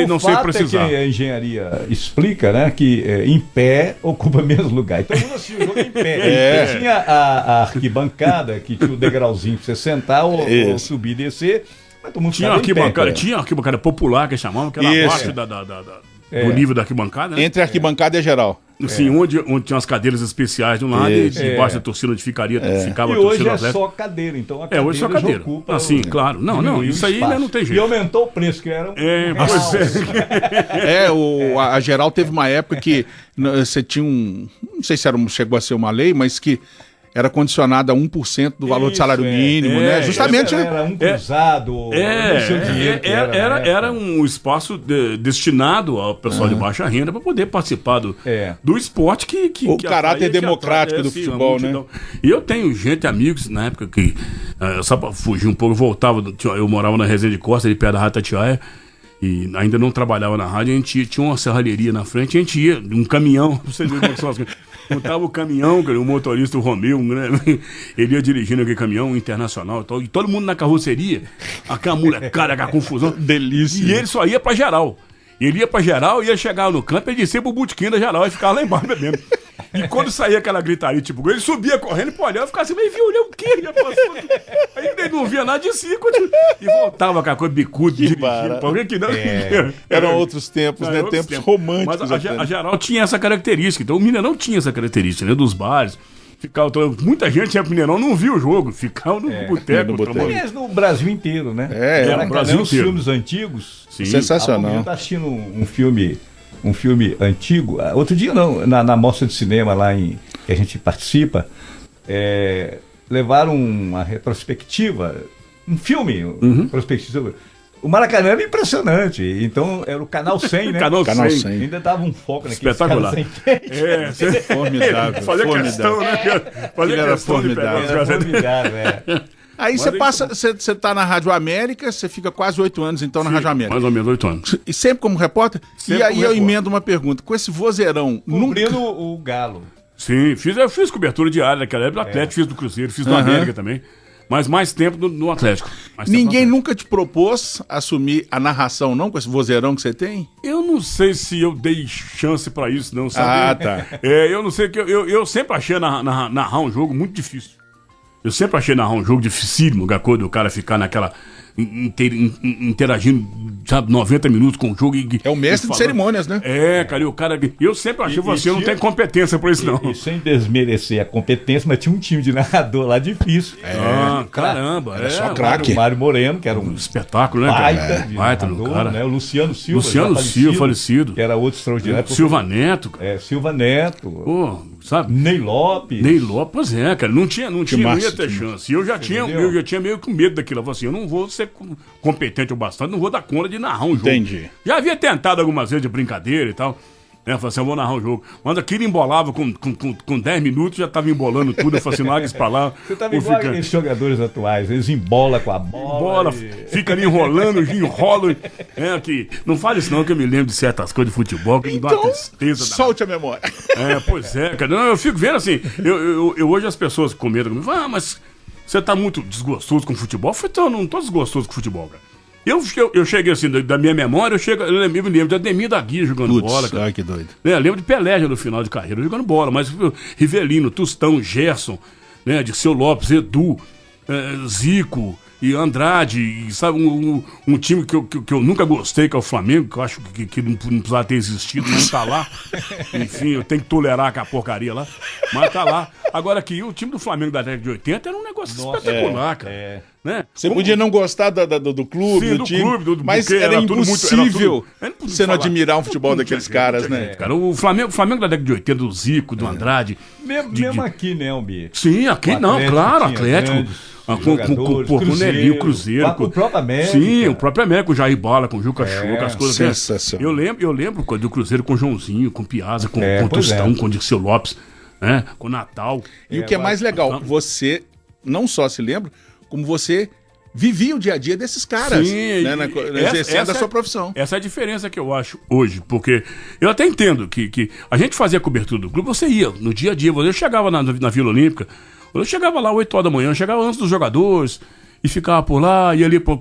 Não sei precisar. É que a engenharia explica, né, que em pé ocupa menos lugar. Então, assim, o jogo em pé. Tinha a arquibancada, que tinha o degrauzinho para você sentar ou subir e descer. Mas todo mundo tinha arquibancada popular, que chamavam, que era abaixo do nível da arquibancada. Né? Entre a arquibancada e a geral. Assim, onde tinha as cadeiras especiais de um lado e debaixo da torcida onde ficava a torcida. E hoje é só cadeira, então a cadeira hoje só cadeira. Ocupa assim, claro. Não, isso aí não tem jeito. E aumentou o preço, que era a geral teve uma época que você tinha não sei se chegou a ser uma lei, mas que era condicionado a 1% do valor do salário mínimo, né? Justamente. Era um cruzado, era um espaço destinado ao pessoal de baixa renda para poder participar do esporte que o caráter democrático do futebol, né? E eu tenho amigos na época que, só para fugir um pouco, eu morava na Resende Costa, ali perto da Rádio Tatiaia, e ainda não trabalhava na rádio, a gente tinha uma serralheria na frente, a gente ia, um caminhão, vocês viram como é que são as coisas. Montava o caminhão, o motorista, o Romeu, né? Ele ia dirigindo aquele caminhão internacional e todo mundo na carroceria, aquela molecada, aquela confusão. Delícia. E ele só ia pra geral. Ele ia pra geral, ia chegar no campo e descer pro botequim da geral e ficava lá embaixo bebendo. E quando saía aquela gritaria, tipo, ele subia correndo e olhava e ficava assim, mas viu, olhou o quê? Já passou aqui. Aí ele não via nada de si, e voltava com a coisa bicuda, dirigindo. Que não, eram outros tempos, né? Tempos românticos. Mas a geral tinha essa característica, então o Mineirão tinha essa característica, né? Dos bares. Muita gente ia pro Mineirão, não via o jogo, ficava no boteco. Mas no Brasil inteiro, né? No Brasil inteiro. Os filmes antigos. Sim. Sensacional. Eu tá assistindo um filme antigo. Outro dia, não, na mostra de cinema lá que a gente participa, levaram uma retrospectiva, um filme, retrospectiva. O Maracanã era impressionante. Então era o Canal 100, né? Canal 100. Ainda dava um foco naquele espetacular. Formidável. Fazia questão, né? Fazia questão de pegar. Era formidável, Aí você tá na Rádio América, você fica quase 8 anos então na Rádio América. Mais ou menos 8 anos. E sempre como repórter? Sempre e aí eu emendo uma pergunta. Com esse vozeirão... Cobrindo o Galo. Sim, eu fiz cobertura diária naquela época do Atlético, fiz do Cruzeiro, fiz do América também. Mas mais tempo no Atlético. Ninguém nunca te propôs assumir a narração, não? Com esse vozeirão que você tem? Eu não sei se eu dei chance pra isso, não, sabe? Tá. Eu não sei, eu sempre achei narrar um jogo muito difícil. Eu sempre achei narrar um jogo dificílimo, do cara ficar naquela... interagindo, sabe, 90 minutos com o jogo. É o mestre de cerimônias, né? Cara, o cara... Eu sempre achei que você não tem competência pra isso, não. E sem desmerecer a competência, mas tinha um time de narrador lá difícil. Caramba. Era só craque. O Mário Moreno, que era um espetáculo, né, cara? Baita no cara. Né? O Luciano Silva, falecido. Que era outro extraordinário. Silva Neto. Silva Neto. Pô, sabe? Ney Lopes, pois cara. Não ia ter chance. E eu já tinha meio com medo daquilo. Eu falei assim, eu não vou ser competente o bastante, não vou dar conta de narrar um jogo. Entendi. Já havia tentado algumas vezes de brincadeira e tal. Eu falei assim, eu vou narrar um jogo. Mas aquilo embolava com 10 minutos, já tava embolando tudo. Eu falei assim, larga isso pra lá. Você tava igual aqueles jogadores atuais, eles embolam com a bola. Fica ali enrolam. Que não fale isso não, que eu me lembro de certas coisas de futebol que me dá uma tristeza. Solte a memória. Pois é, cara. Não, eu fico vendo assim, eu hoje as pessoas comentam comigo, mas você tá muito desgostoso com futebol? Eu falei, então, eu não tô desgostoso com futebol, cara. Eu cheguei assim, da minha memória, eu me lembro de Ademir da Guia jogando bola. Cara. Ai, que doido. Eu lembro de Pelé no final de carreira jogando bola, mas Rivelino, Tostão, Gerson, né? Dirceu Lopes, Edu, Zico e Andrade, e, sabe, um time que eu nunca gostei, que é o Flamengo, que eu acho que não precisava ter existido, não tá lá. Enfim, eu tenho que tolerar aquela porcaria lá, mas tá lá. Agora aqui, o time do Flamengo da década de 80 era um negócio espetacular, cara. Né? Você podia não gostar do clube, sim, do time, clube, mas era impossível você não admirar um futebol daqueles caras, né? Cara, o Flamengo da década de 80, do Zico, do Andrade. Mesmo aqui, né, Albi? Sim, aqui não, claro, Atlético. Com o Nelinho, Cruzeiro. O próprio América. Sim, o próprio América, com o Jair Bala, com o Juca Chuca, as coisas. Sensacional. Eu lembro do Cruzeiro com o Joãozinho, com o Piazza, com o Tostão, com o Dirceu Lopes, né? Com o Natal. E o que é mais legal, você não só se lembra, como você vivia o dia a dia desses caras, sim, né, exercendo a sua profissão. Essa é a diferença que eu acho hoje, porque eu até entendo que a gente fazia a cobertura do clube, você ia no dia a dia, eu chegava na Vila Olímpica, eu chegava lá 8 horas da manhã, eu chegava antes dos jogadores e ficava por lá, ia ali pra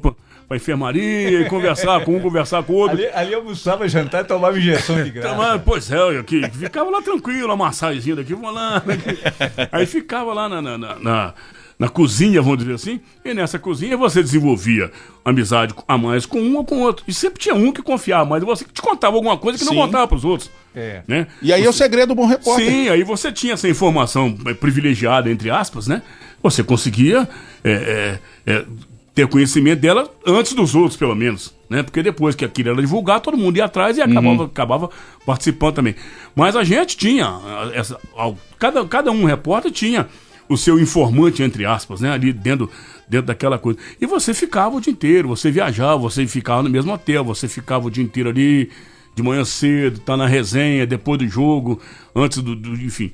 enfermaria e conversar com um, conversar com o outro. Ali almoçava, jantar e tomava injeção de graça. Pois é, eu aqui, ficava lá tranquilo, a massagenzinha daqui, vamos lá. Aí ficava lá na cozinha, vamos dizer assim, e nessa cozinha você desenvolvia amizade a mais com um ou com o outro. E sempre tinha um que confiava, mas você te contava alguma coisa que não contava pros outros. Né? E aí é o segredo do bom repórter. Sim, aí você tinha essa informação privilegiada, entre aspas, né? Você conseguia ter conhecimento dela antes dos outros, pelo menos, né? Porque depois que aquilo era divulgado, todo mundo ia atrás e acabava participando também. Mas a gente tinha, cada um repórter tinha o seu informante, entre aspas, né? Ali dentro daquela coisa. E você ficava o dia inteiro, você viajava, você ficava no mesmo hotel, você ficava o dia inteiro ali, de manhã cedo, tá na resenha, depois do jogo, antes enfim.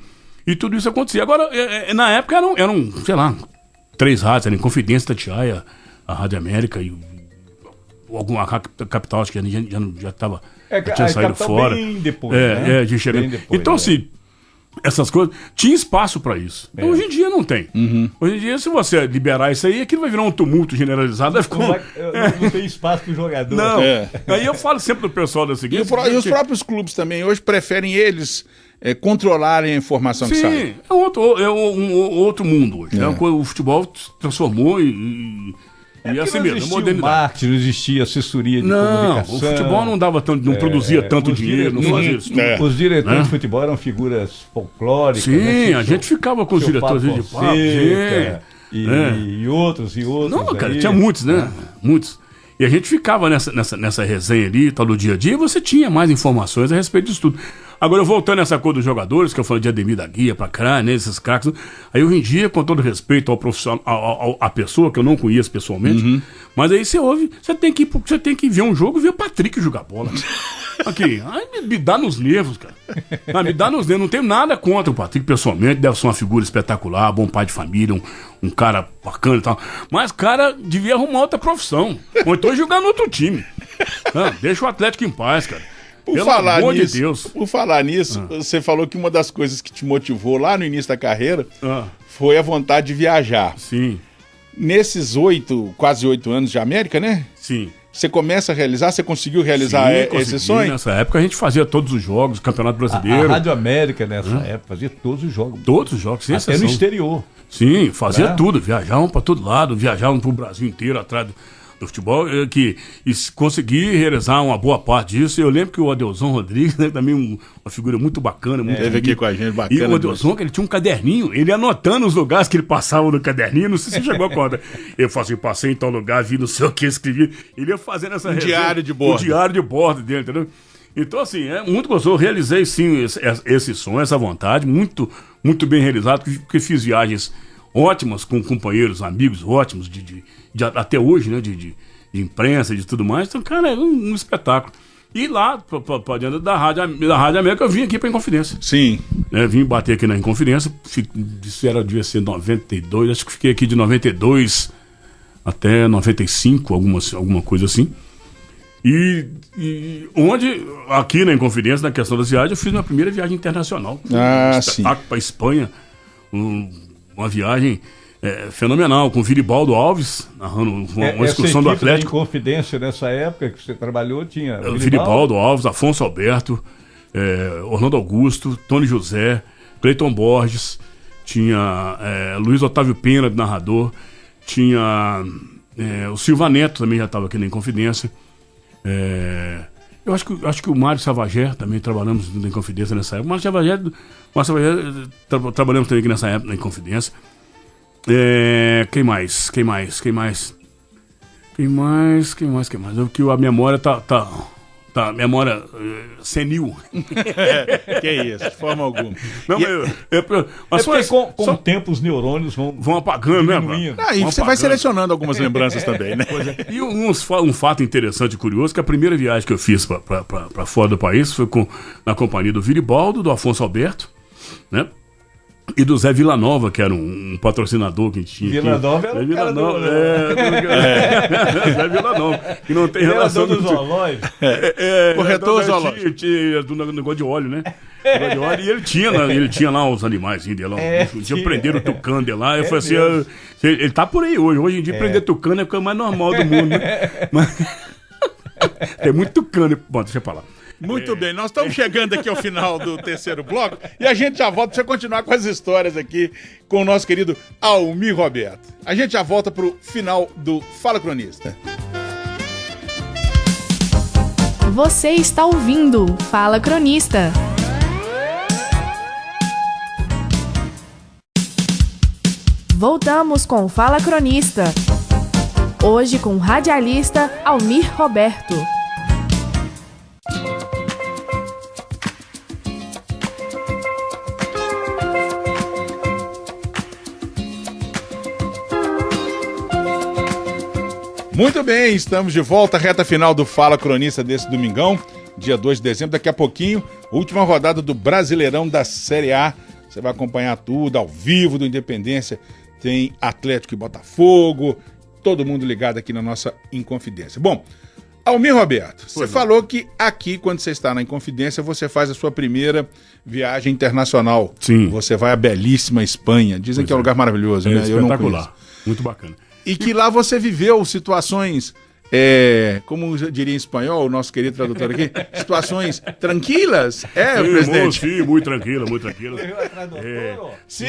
E tudo isso acontecia. Agora, na época eram, sei lá, 3 rádios, era Inconfidência, Itatiaia, a Rádio América e alguma capital, acho que já tinha saído fora. Bem depois, né? Bem depois, então, assim, essas coisas, tinha espaço pra isso. Então, hoje em dia não tem. Hoje em dia, se você liberar isso aí, aquilo vai virar um tumulto generalizado. Não tem espaço pro jogador. Não. Aí eu falo sempre do pessoal da seguinte... E os próprios clubes também, hoje preferem eles controlarem a informação que sai. Sim, é um outro mundo hoje. Né? O futebol se transformou e assim mesmo, existia marketing, não existia assessoria de comunicação. O futebol não dava tanto, não produzia tanto dinheiro, não fazia isso. Os diretores de futebol eram figuras folclóricas. Sim, né? A gente ficava com os diretores de papo. E outros. Não, cara, tinha muitos, né? Muitos. E a gente ficava nessa resenha ali, tal, do dia a dia, e você tinha mais informações a respeito disso tudo. Agora, voltando nessa coisa dos jogadores, que eu falei de Ademir da Guia pra cá, né, esses craques, aí hoje em dia, com todo respeito ao profissional, à pessoa, que eu não conheço pessoalmente, mas aí você tem que ver um jogo e ver o Patrick jogar bola. Aqui, me dá nos nervos, cara. Me dá nos nervos. Não tenho nada contra o Patrick pessoalmente, deve ser uma figura espetacular, bom pai de família, um cara bacana e tal. Mas, cara, devia arrumar outra profissão. Ou então jogar no outro time. Deixa o Atlético em paz, cara. Por falar nisso, você falou que uma das coisas que te motivou lá no início da carreira foi a vontade de viajar. Sim. Nesses quase 8 anos de América, né? Sim. Você começa a realizar, você conseguiu realizar esse sonho? Nessa época a gente fazia todos os jogos, Campeonato Brasileiro. A Rádio América nessa época fazia todos os jogos. Todos os jogos, sem exceção. Até no exterior. Sim, fazia tudo, viajavam para todo lado, viajavam para o Brasil inteiro atrás do futebol, e consegui realizar uma boa parte disso. Eu lembro que o Adelson Rodrigues, né, também uma figura muito bacana. Teve aqui com a gente, bacana. E o Adelson, ele tinha um caderninho, ele anotando os lugares que ele passava no caderninho, não sei se chegou a conta. Eu falei assim, passei em tal lugar, vi não sei o que, escrevi. Ele ia fazendo essa diário de bordo. O diário de bordo dele, entendeu? Então, assim, é muito gostoso. Eu realizei, sim, esse sonho, essa vontade, muito, muito bem realizado, porque fiz viagens ótimas com companheiros, amigos ótimos, de até hoje, né, de imprensa, de tudo mais. Então, cara, é um espetáculo. E lá, pra dentro da Rádio América, eu vim aqui pra Inconfidência. Sim. Vim bater aqui na Inconfidência, devia ser 92, acho que fiquei aqui de 92 até 95, alguma coisa assim. E onde, aqui na Inconfidência, na questão das viagens, eu fiz minha primeira viagem internacional. Sim. Pra Espanha, uma viagem fenomenal, com o Viribaldo Alves, narrando uma excursão do Atlético. Em Confidência, nessa época que você trabalhou, tinha Viribaldo Alves, Afonso Alberto, Orlando Augusto, Tony José, Cleiton Borges, tinha Luiz Otávio Pena, narrador, tinha o Silva Neto também já estava aqui na Inconfidência. Eu acho que o Mário Savagé também trabalhamos na Inconfidência nessa época. O Mário Savagé trabalhamos também aqui nessa época na Inconfidência. Quem mais? Porque a memória tá memória senil. Que isso, de forma alguma. Não, porque com o tempo os neurônios vão apagando, né? E você vai selecionando algumas lembranças também, né? E um fato interessante e curioso, que a primeira viagem que eu fiz para fora do país foi na companhia do Viribaldo, do Afonso Alberto, né? E do Zé Villanova, que era um patrocinador que a gente tinha. Villanova era o cara do... Zé Villanova, que não tem relação do zoológico. Corretor zoológico. Tinha do negócio de óleo, né? E ele tinha lá os animais dele lá. Tinha prender o tucano dele lá. Eu falei assim, ele tá por aí hoje. Hoje em dia prender tucano é a coisa mais normal do mundo, né? Mas... tem muito tucano. Bom, deixa eu falar. Muito bem, nós estamos chegando aqui ao final do terceiro bloco e a gente já volta para você continuar com as histórias aqui com o nosso querido Almir Roberto. A gente já volta para o final do Fala Cronista. Você está ouvindo Fala Cronista. Voltamos com Fala Cronista. Hoje com o radialista Almir Roberto. Muito bem, estamos de volta, reta final do Fala Cronista desse domingão, dia 2 de dezembro, daqui a pouquinho, última rodada do Brasileirão da Série A. Você vai acompanhar tudo ao vivo do Independência, tem Atlético e Botafogo, todo mundo ligado aqui na nossa Inconfidência. Bom, Almir Roberto, você falou que aqui, quando você está na Inconfidência, você faz a sua primeira viagem internacional. Sim. Você vai à belíssima Espanha, dizem que é um lugar maravilhoso, né? Espetacular, Eu não conheço. Muito bacana. E que lá você viveu situações, como diria em espanhol, o nosso querido tradutor aqui, situações tranquilas, presidente? Sim, muito tranquila. Sim.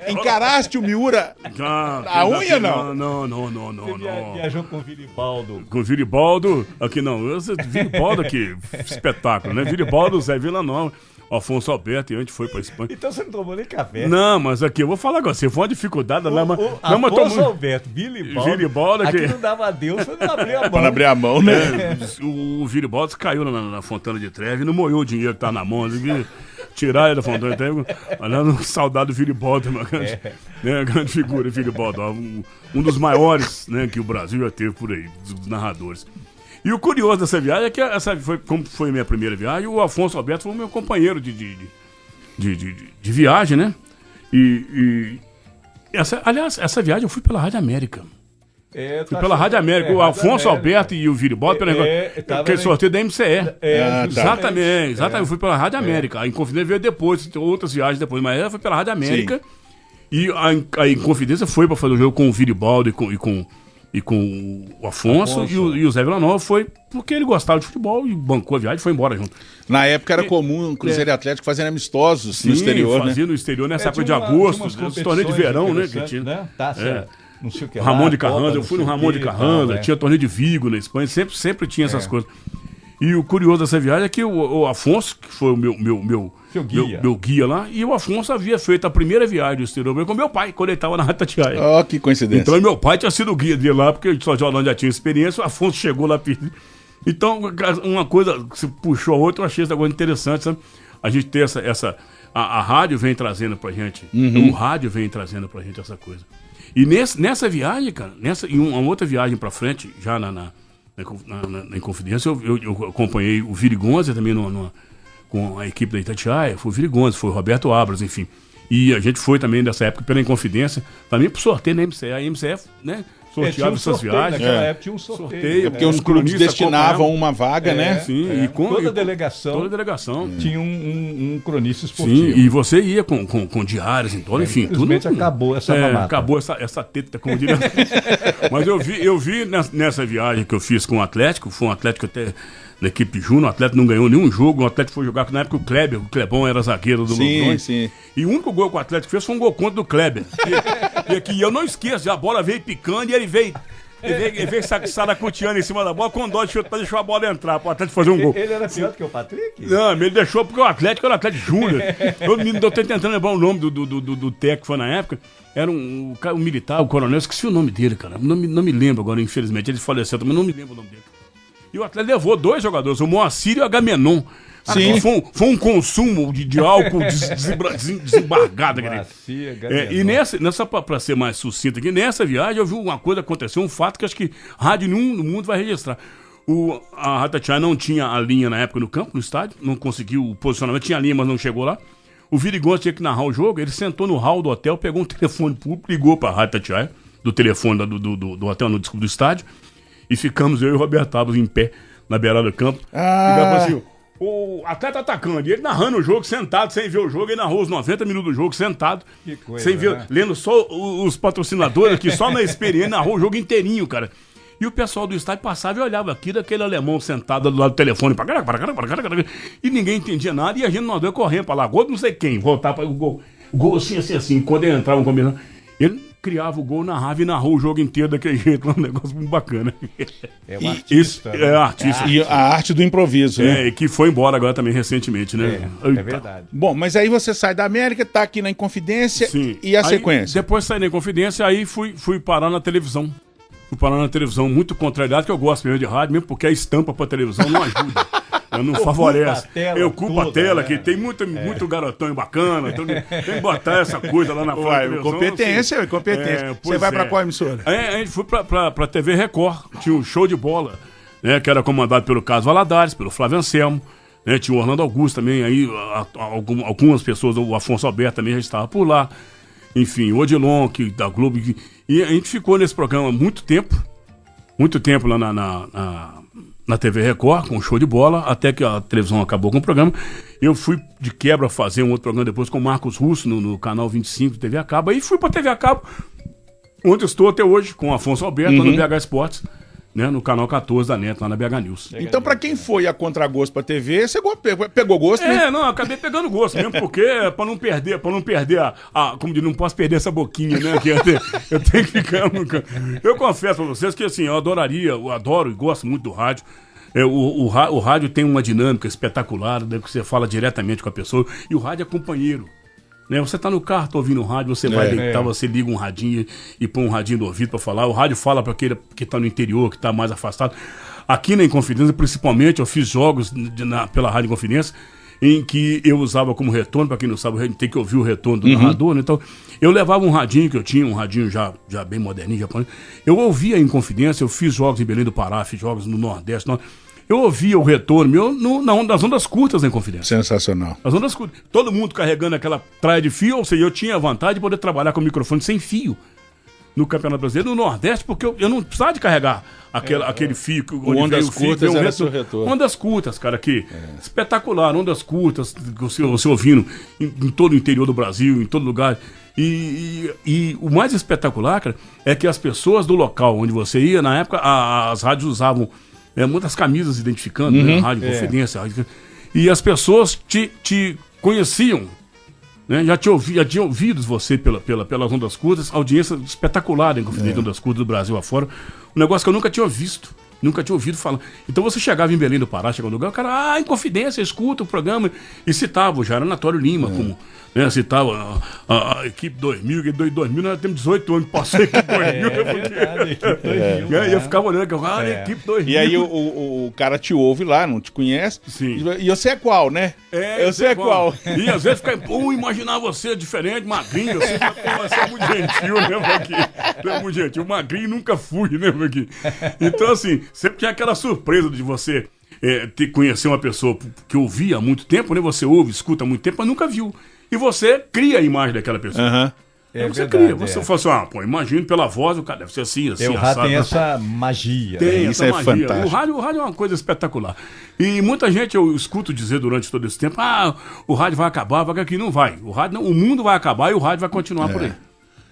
Encaraste o Miura a unha, não? Não. Viajou com o Viribaldo. Com o Viribaldo, aqui não. Viribaldo aqui, espetáculo, né? Viribaldo, Zé Villanova, Afonso Alberto, e a gente foi pra Espanha. Então você não tomou nem café. Não, mas aqui, eu vou falar com você, foi uma dificuldade. Afonso Alberto, Viribaldo aqui não dava adeus, você não abria a mão. Pra não abrir a mão, né? O Viribaldo caiu na Fontana de Trevi, não molhou o dinheiro que tá na mão, tirar ele da Fontana de Trevi, olhando saudade do Viribaldo, uma grande figura, Viribaldo, um dos maiores, né, que o Brasil já teve por aí, dos narradores. E o curioso dessa viagem é que como foi a minha primeira viagem, o Afonso Alberto foi o meu companheiro de viagem, né? Essa viagem eu fui pela Rádio América. Fui pela Rádio América. O Afonso Alberto e o Viribaldo, aquele sorteio da MCE. Exatamente. Eu fui pela Rádio América. A Inconfidência veio depois, outras viagens depois, mas ela foi pela Rádio América. Sim. E a Inconfidência foi para fazer o jogo com o Viribaldo e com o Afonso. E o Zé Villanova foi porque ele gostava de futebol e bancou a viagem e foi embora junto. Na época era comum o Cruzeiro e Atlético fazendo amistosos no exterior, fazia no exterior nessa época de agosto, torneio de verão, né? Que tinha, né? Tá certo. Não sei o que Ramon de Carranza, eu fui no Ramon de Carranza, tinha torneio de Vigo na Espanha, sempre tinha essas coisas. E o curioso dessa viagem é que o Afonso, que foi o meu guia lá, e o Afonso havia feito a primeira viagem do exterior com meu pai, quando ele estava na Rádio Tatiaia. Oh, que coincidência. Então meu pai tinha sido o guia dele lá, porque só de Holanda já tinha experiência, o Afonso chegou lá. Então, uma coisa que se puxou a outra, eu achei essa coisa interessante, sabe? A gente ter a rádio vem trazendo pra gente, o rádio vem trazendo pra gente essa coisa. E nessa viagem, cara, em uma outra viagem pra frente, já na Inconfidência, eu acompanhei o Virigonza também com a equipe da Itatiaia, foi o Virigonza, foi o Roberto Abras, enfim. E a gente foi também nessa época pela Inconfidência, também pro sorteio na MCE. A MCE, né, sorteava essas viagens. Naquela época tinha um sorteio. Porque os clubes destinavam uma vaga, né? Sim, e toda delegação tinha um cronista esportivo. Sim, e você ia com diários, então, enfim. Simplesmente acabou essa mamata. Acabou essa teta, como diria. Mas eu vi nessa viagem que eu fiz com o Atlético, foi um Atlético até na equipe júnior, o Atlético não ganhou nenhum jogo, o Atlético foi jogar, na época o Clebão era zagueiro do Londrina. Sim. E o único gol que o Atlético fez foi um gol contra do Kleber. E eu não esqueço, a bola veio picando e ele veio saracoteando em cima da bola, com dó de chutar, deixou a bola entrar pro Atlético fazer um gol. Ele era pior do que o Patrick? Não, ele deixou porque o Atlético era o Atlético Júnior. Eu tô tentando lembrar o nome do técnico que foi na época. Era um militar, o coronel, esqueci o nome dele, cara. Não me lembro agora, infelizmente. Ele faleceu também, não me lembro o nome dele. E o Atlético levou 2 jogadores, o Moacir e o Agamenon. Sim. Foi um consumo de álcool desembargado. E nessa pra ser mais sucinto aqui, nessa viagem eu vi uma coisa acontecer, um fato que acho que rádio nenhum no mundo vai registrar. A Rádio Itatiaia não tinha a linha na época no campo, no estádio, não conseguiu o posicionamento, tinha a linha, mas não chegou lá. O Virigonça tinha que narrar o jogo, ele sentou no hall do hotel, pegou um telefone público, ligou pra Rádio Itatiaia, do telefone do hotel, do estádio, e ficamos eu e o Roberto Alves em pé na beirada do campo. E assim, o atleta atacando, e ele narrando o jogo, sentado, sem ver o jogo, ele narrou os 90 minutos do jogo, sentado, que coisa, sem ver, lendo só os patrocinadores aqui, só na experiência, narrou o jogo inteirinho, cara. E o pessoal do estádio passava e olhava aqui daquele alemão sentado do lado do telefone, e ninguém entendia nada, e a gente nós dois correndo pra lá, gol de não sei quem, voltar para o gol. O gol assim, quando ele entrava um combinando, ele criava o gol, narrava e narrou o jogo inteiro daquele jeito, um negócio muito bacana. É um artista. É artista. E a arte do improviso, né? Que foi embora agora também recentemente, né? É verdade. Bom, mas aí você sai da América, tá aqui na Inconfidência. Sim. E a aí, sequência? Depois saí na Inconfidência, aí fui parar na televisão. Fui parar na televisão, muito contrariado, que eu gosto mesmo de rádio, mesmo porque a estampa pra televisão não ajuda. Não favorece. Eu culpo a tela, que tem muito garotão bacana. Então tem que botar essa coisa lá na frente. Competência. Você vai pra qual emissora? A gente foi pra TV Record. Tinha um show de bola, né, que era comandado pelo Carlos Valadares, pelo Flávio Anselmo. Né, tinha o Orlando Augusto também. Aí algumas pessoas, o Afonso Alberto também já estava por lá. Enfim, o Odilon, da Globo. E a gente ficou nesse programa muito tempo lá na TV Record, com um show de bola, até que a televisão acabou com o programa. Eu fui de quebra fazer um outro programa depois com o Marcos Russo, no canal 25 do TV a Cabo. Aí fui pra TV a Cabo, onde estou até hoje, com o Afonso Alberto, lá no BH Esportes, né, no canal 14 da NET, lá na BH News. Então, pra quem foi a contragosto pra TV, você pegou gosto, né? Não, eu acabei pegando gosto mesmo, porque pra não perder como diz, não posso perder essa boquinha, né, que eu tenho que ficar no canto. Eu confesso pra vocês que, assim, eu adoro e gosto muito do rádio. O rádio tem uma dinâmica espetacular, né, que você fala diretamente com a pessoa, e o rádio é companheiro. Né? Você tá no carro, tá ouvindo o rádio, você vai deitar, você liga um radinho e põe um radinho do ouvido pra falar. O rádio fala pra aquele que tá no interior, que tá mais afastado. Aqui na Inconfidência, principalmente, eu fiz jogos pela Rádio Inconfidência, em que eu usava como retorno, pra quem não sabe, tem que ouvir o retorno do narrador, né? Então, eu levava um radinho que eu tinha, um radinho já bem moderninho, japonês. Eu ouvia a Inconfidência, eu fiz jogos em Belém do Pará, fiz jogos no Nordeste. Eu ouvia o retorno meu nas ondas curtas da Inconfidência. Sensacional. As ondas curtas. Todo mundo carregando aquela traia de fio, ou seja, eu tinha a vantagem de poder trabalhar com o microfone sem fio no Campeonato Brasileiro, no Nordeste, porque eu não precisava de carregar aquele fio. Ondas curtas era seu retorno. Ondas curtas, cara, espetacular, ondas curtas, você ouvindo em todo o interior do Brasil, em todo lugar. E o mais espetacular, cara, é que as pessoas do local onde você ia, na época, as rádios usavam muitas camisas identificando, né, Rádio Confidência. E as pessoas te conheciam, né, já tinham ouvido você pelas ondas curtas, audiência espetacular em Confidência Ondas Curtas do Brasil afora. Um negócio que eu nunca tinha visto. Nunca tinha ouvido falar. Então você chegava em Belém do Pará, chegava no lugar, o cara, Inconfidência, escuta o programa. E citava o Jair Anatório Lima, como, né, citava a equipe 2000, que 2000 nós temos 18 anos, passei a equipe 2000. E eu ficava olhando, equipe 2000. E aí o cara te ouve lá, não te conhece. Sim. E você é qual, né? Eu sei qual. E às vezes fica, imaginar você diferente, magrinho, você é muito gentil, né, aqui. É muito gentil. Magrinho nunca fui, né, aqui. Então, assim, sempre tinha aquela surpresa de você conhecer uma pessoa que ouvia há muito tempo, né? Você ouve, escuta há muito tempo, mas nunca viu. E você cria a imagem daquela pessoa. Você cria. Você fala assim, imagino pela voz, o cara deve ser assim. O rádio tem essa magia. Tem isso, essa magia. Fantástico. O rádio é uma coisa espetacular. E muita gente eu escuto dizer durante todo esse tempo, o rádio vai acabar, vai aqui. Não vai. O mundo vai acabar e o rádio vai continuar por aí.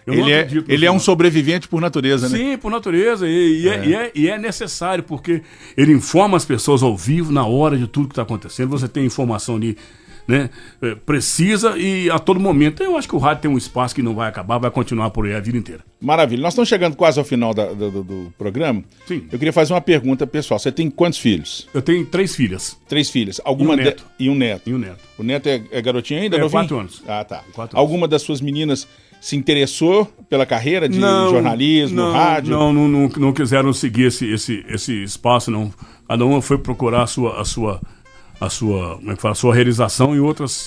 Ele é um sobrevivente por natureza, né? Sim, por natureza. E é necessário, porque ele informa as pessoas ao vivo, na hora de tudo que está acontecendo. Você tem informação ali, né, precisa e a todo momento. Eu acho que o rádio tem um espaço que não vai acabar, vai continuar por aí a vida inteira. Maravilha. Nós estamos chegando quase ao final do programa. Sim. Eu queria fazer uma pergunta, pessoal. Você tem quantos filhos? Eu tenho 3 filhas. 3 filhas. E um neto. E um neto. E um neto. O neto é garotinho ainda? 4 anos. Ah, tá. 4 anos. Alguma das suas meninas se interessou pela carreira de jornalismo, rádio? Não quiseram seguir esse espaço, não. Cada uma foi procurar a sua como é que fala, a sua realização em outras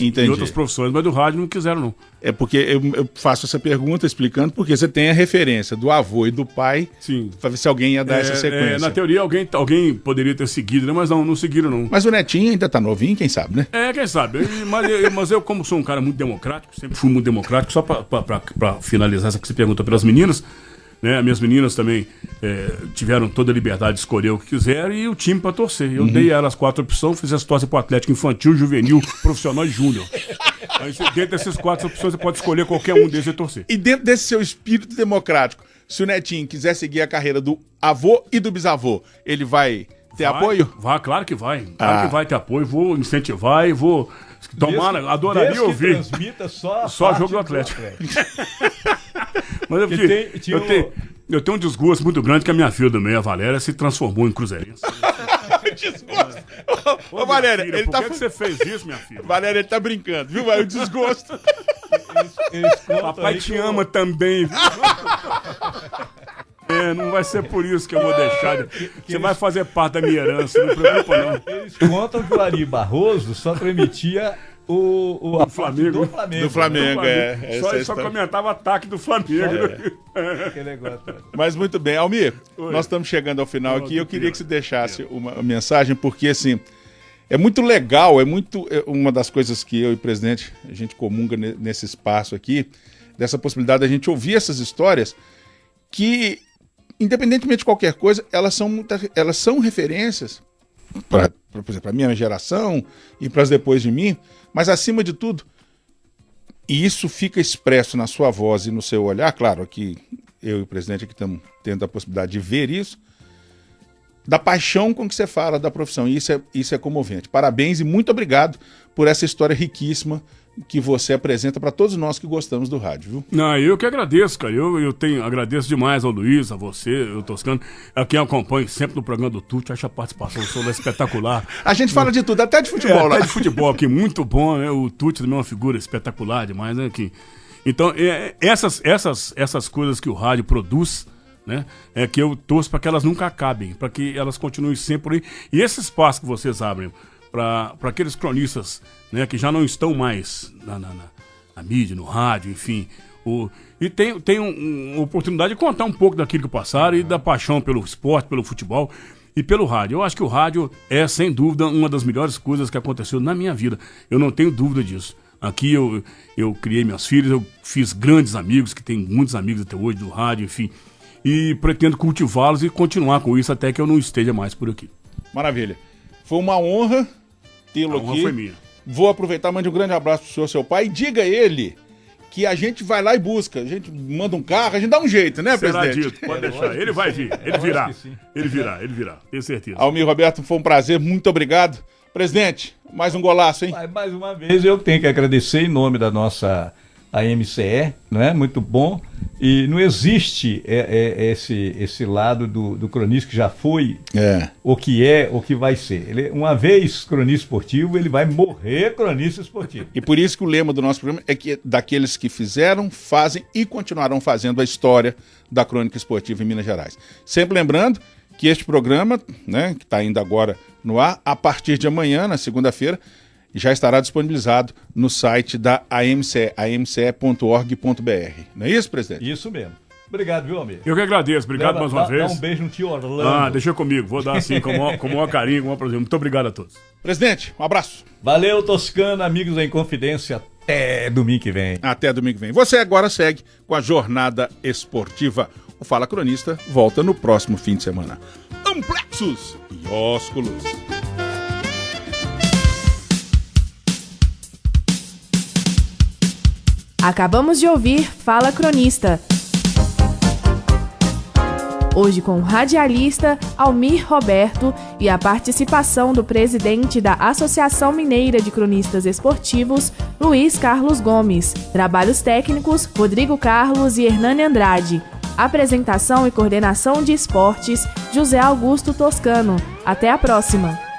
profissões, mas do rádio não quiseram, não. É porque eu faço essa pergunta explicando porque você tem a referência do avô e do pai. Sim. Pra ver se alguém ia dar essa sequência. Na teoria, alguém poderia ter seguido, né? Mas não seguiram, não. Mas o netinho ainda tá novinho, quem sabe, né? Quem sabe. Mas eu, como sou um cara muito democrático, sempre fui muito democrático, só pra finalizar essa que você pergunta pelas meninas, né? Minhas meninas também tiveram toda a liberdade de escolher o que quiseram e o time para torcer. Eu dei a elas 4 opções, fiz as torces para o Atlético infantil, juvenil, profissional e júnior. Aí, dentro dessas 4 opções, você pode escolher qualquer um deles e torcer. E dentro desse seu espírito democrático, se o netinho quiser seguir a carreira do avô e do bisavô, ele vai ter apoio? Vai, claro que vai. Claro que vai ter apoio. Vou incentivar e vou... Tomara, adoraria ouvir. Transmita só jogo do Atlético. Mas eu tenho um desgosto muito grande que a minha filha também, a Valéria, se transformou em cruzeirense. Desgosto. Ô, Valéria, filha, por que você fez isso, minha filha? Valéria, ele tá brincando, viu? Vai o desgosto. Papai te ama também, viu? Não vai ser por isso que eu vou deixar. Você vai fazer parte da minha herança, não preocupa, não. Eles contam que o Ari Barroso só transmitia o Flamengo. Do Flamengo, Só comentava ataque do Flamengo. Mas muito bem, Almir, nós estamos chegando ao final aqui. Eu queria que você deixasse uma mensagem, porque assim, é muito legal, uma das coisas que eu e o presidente, a gente comunga nesse espaço aqui, dessa possibilidade da gente ouvir essas histórias que, independentemente de qualquer coisa, elas são referências para a minha geração e para as depois de mim, mas acima de tudo, e isso fica expresso na sua voz e no seu olhar, claro que eu e o presidente aqui estamos tendo a possibilidade de ver isso, da paixão com que você fala da profissão, e isso é comovente. Parabéns e muito obrigado por essa história riquíssima que você apresenta para todos nós que gostamos do rádio, viu? Não, eu que agradeço, cara. Agradeço demais ao Luiz, a você, ao Toscano, a quem acompanha sempre no programa do Tuti, acho a participação sua espetacular. A gente fala de tudo, até de futebol lá. Até de futebol aqui, muito bom, né? O Tuti também é uma figura espetacular demais, né? Então, essas coisas que o rádio produz, né? É que eu torço para que elas nunca acabem, para que elas continuem sempre por aí. E esse espaço que vocês abrem para aqueles cronistas, né, que já não estão mais na mídia, no rádio, enfim. E tem uma oportunidade de contar um pouco daquilo que passaram e da paixão pelo esporte, pelo futebol e pelo rádio. Eu acho que o rádio é, sem dúvida, uma das melhores coisas que aconteceu na minha vida. Eu não tenho dúvida disso. Aqui eu criei meus filhos, eu fiz grandes amigos, que tem muitos amigos até hoje do rádio, enfim. E pretendo cultivá-los e continuar com isso até que eu não esteja mais por aqui. Maravilha. Foi uma honra tê-lo aqui. A honra foi minha. Vou aproveitar, mande um grande abraço pro senhor, seu pai, e diga a ele que a gente vai lá e busca. A gente manda um carro, a gente dá um jeito, né, será presidente? Dito, pode deixar. Ele vai vir, ele virá, tenho certeza. Almir Roberto, foi um prazer, muito obrigado. Presidente, mais um golaço, hein? Mais uma vez eu tenho que agradecer em nome da nossa AMCE, né? Muito bom. E não existe esse lado do cronista que já foi o que é, o que vai ser. Ele, uma vez cronista esportivo, ele vai morrer cronista esportivo. E por isso que o lema do nosso programa é que daqueles que fizeram, fazem e continuarão fazendo a história da crônica esportiva em Minas Gerais. Sempre lembrando que este programa, né, que está ainda agora no ar, a partir de amanhã, na segunda-feira, já estará disponibilizado no site da AMCE, amce.org.br. Não é isso, presidente? Isso mesmo. Obrigado, viu, amigo? Eu que agradeço. Obrigado mais uma vez. Dá um beijo no tio Orlando. Deixa comigo. Vou dar assim, com o maior carinho, com o maior prazer. Muito obrigado a todos. Presidente, um abraço. Valeu, Toscano, amigos da Inconfidência. Até domingo que vem. Até domingo que vem. Você agora segue com a Jornada Esportiva. O Fala Cronista volta no próximo fim de semana. Amplexos e ósculos. Acabamos de ouvir Fala Cronista. Hoje com o radialista Almir Roberto e a participação do presidente da Associação Mineira de Cronistas Esportivos, Luiz Carlos Gomes. Trabalhos técnicos, Rodrigo Carlos e Hernani Andrade. Apresentação e coordenação de esportes, José Augusto Toscano. Até a próxima!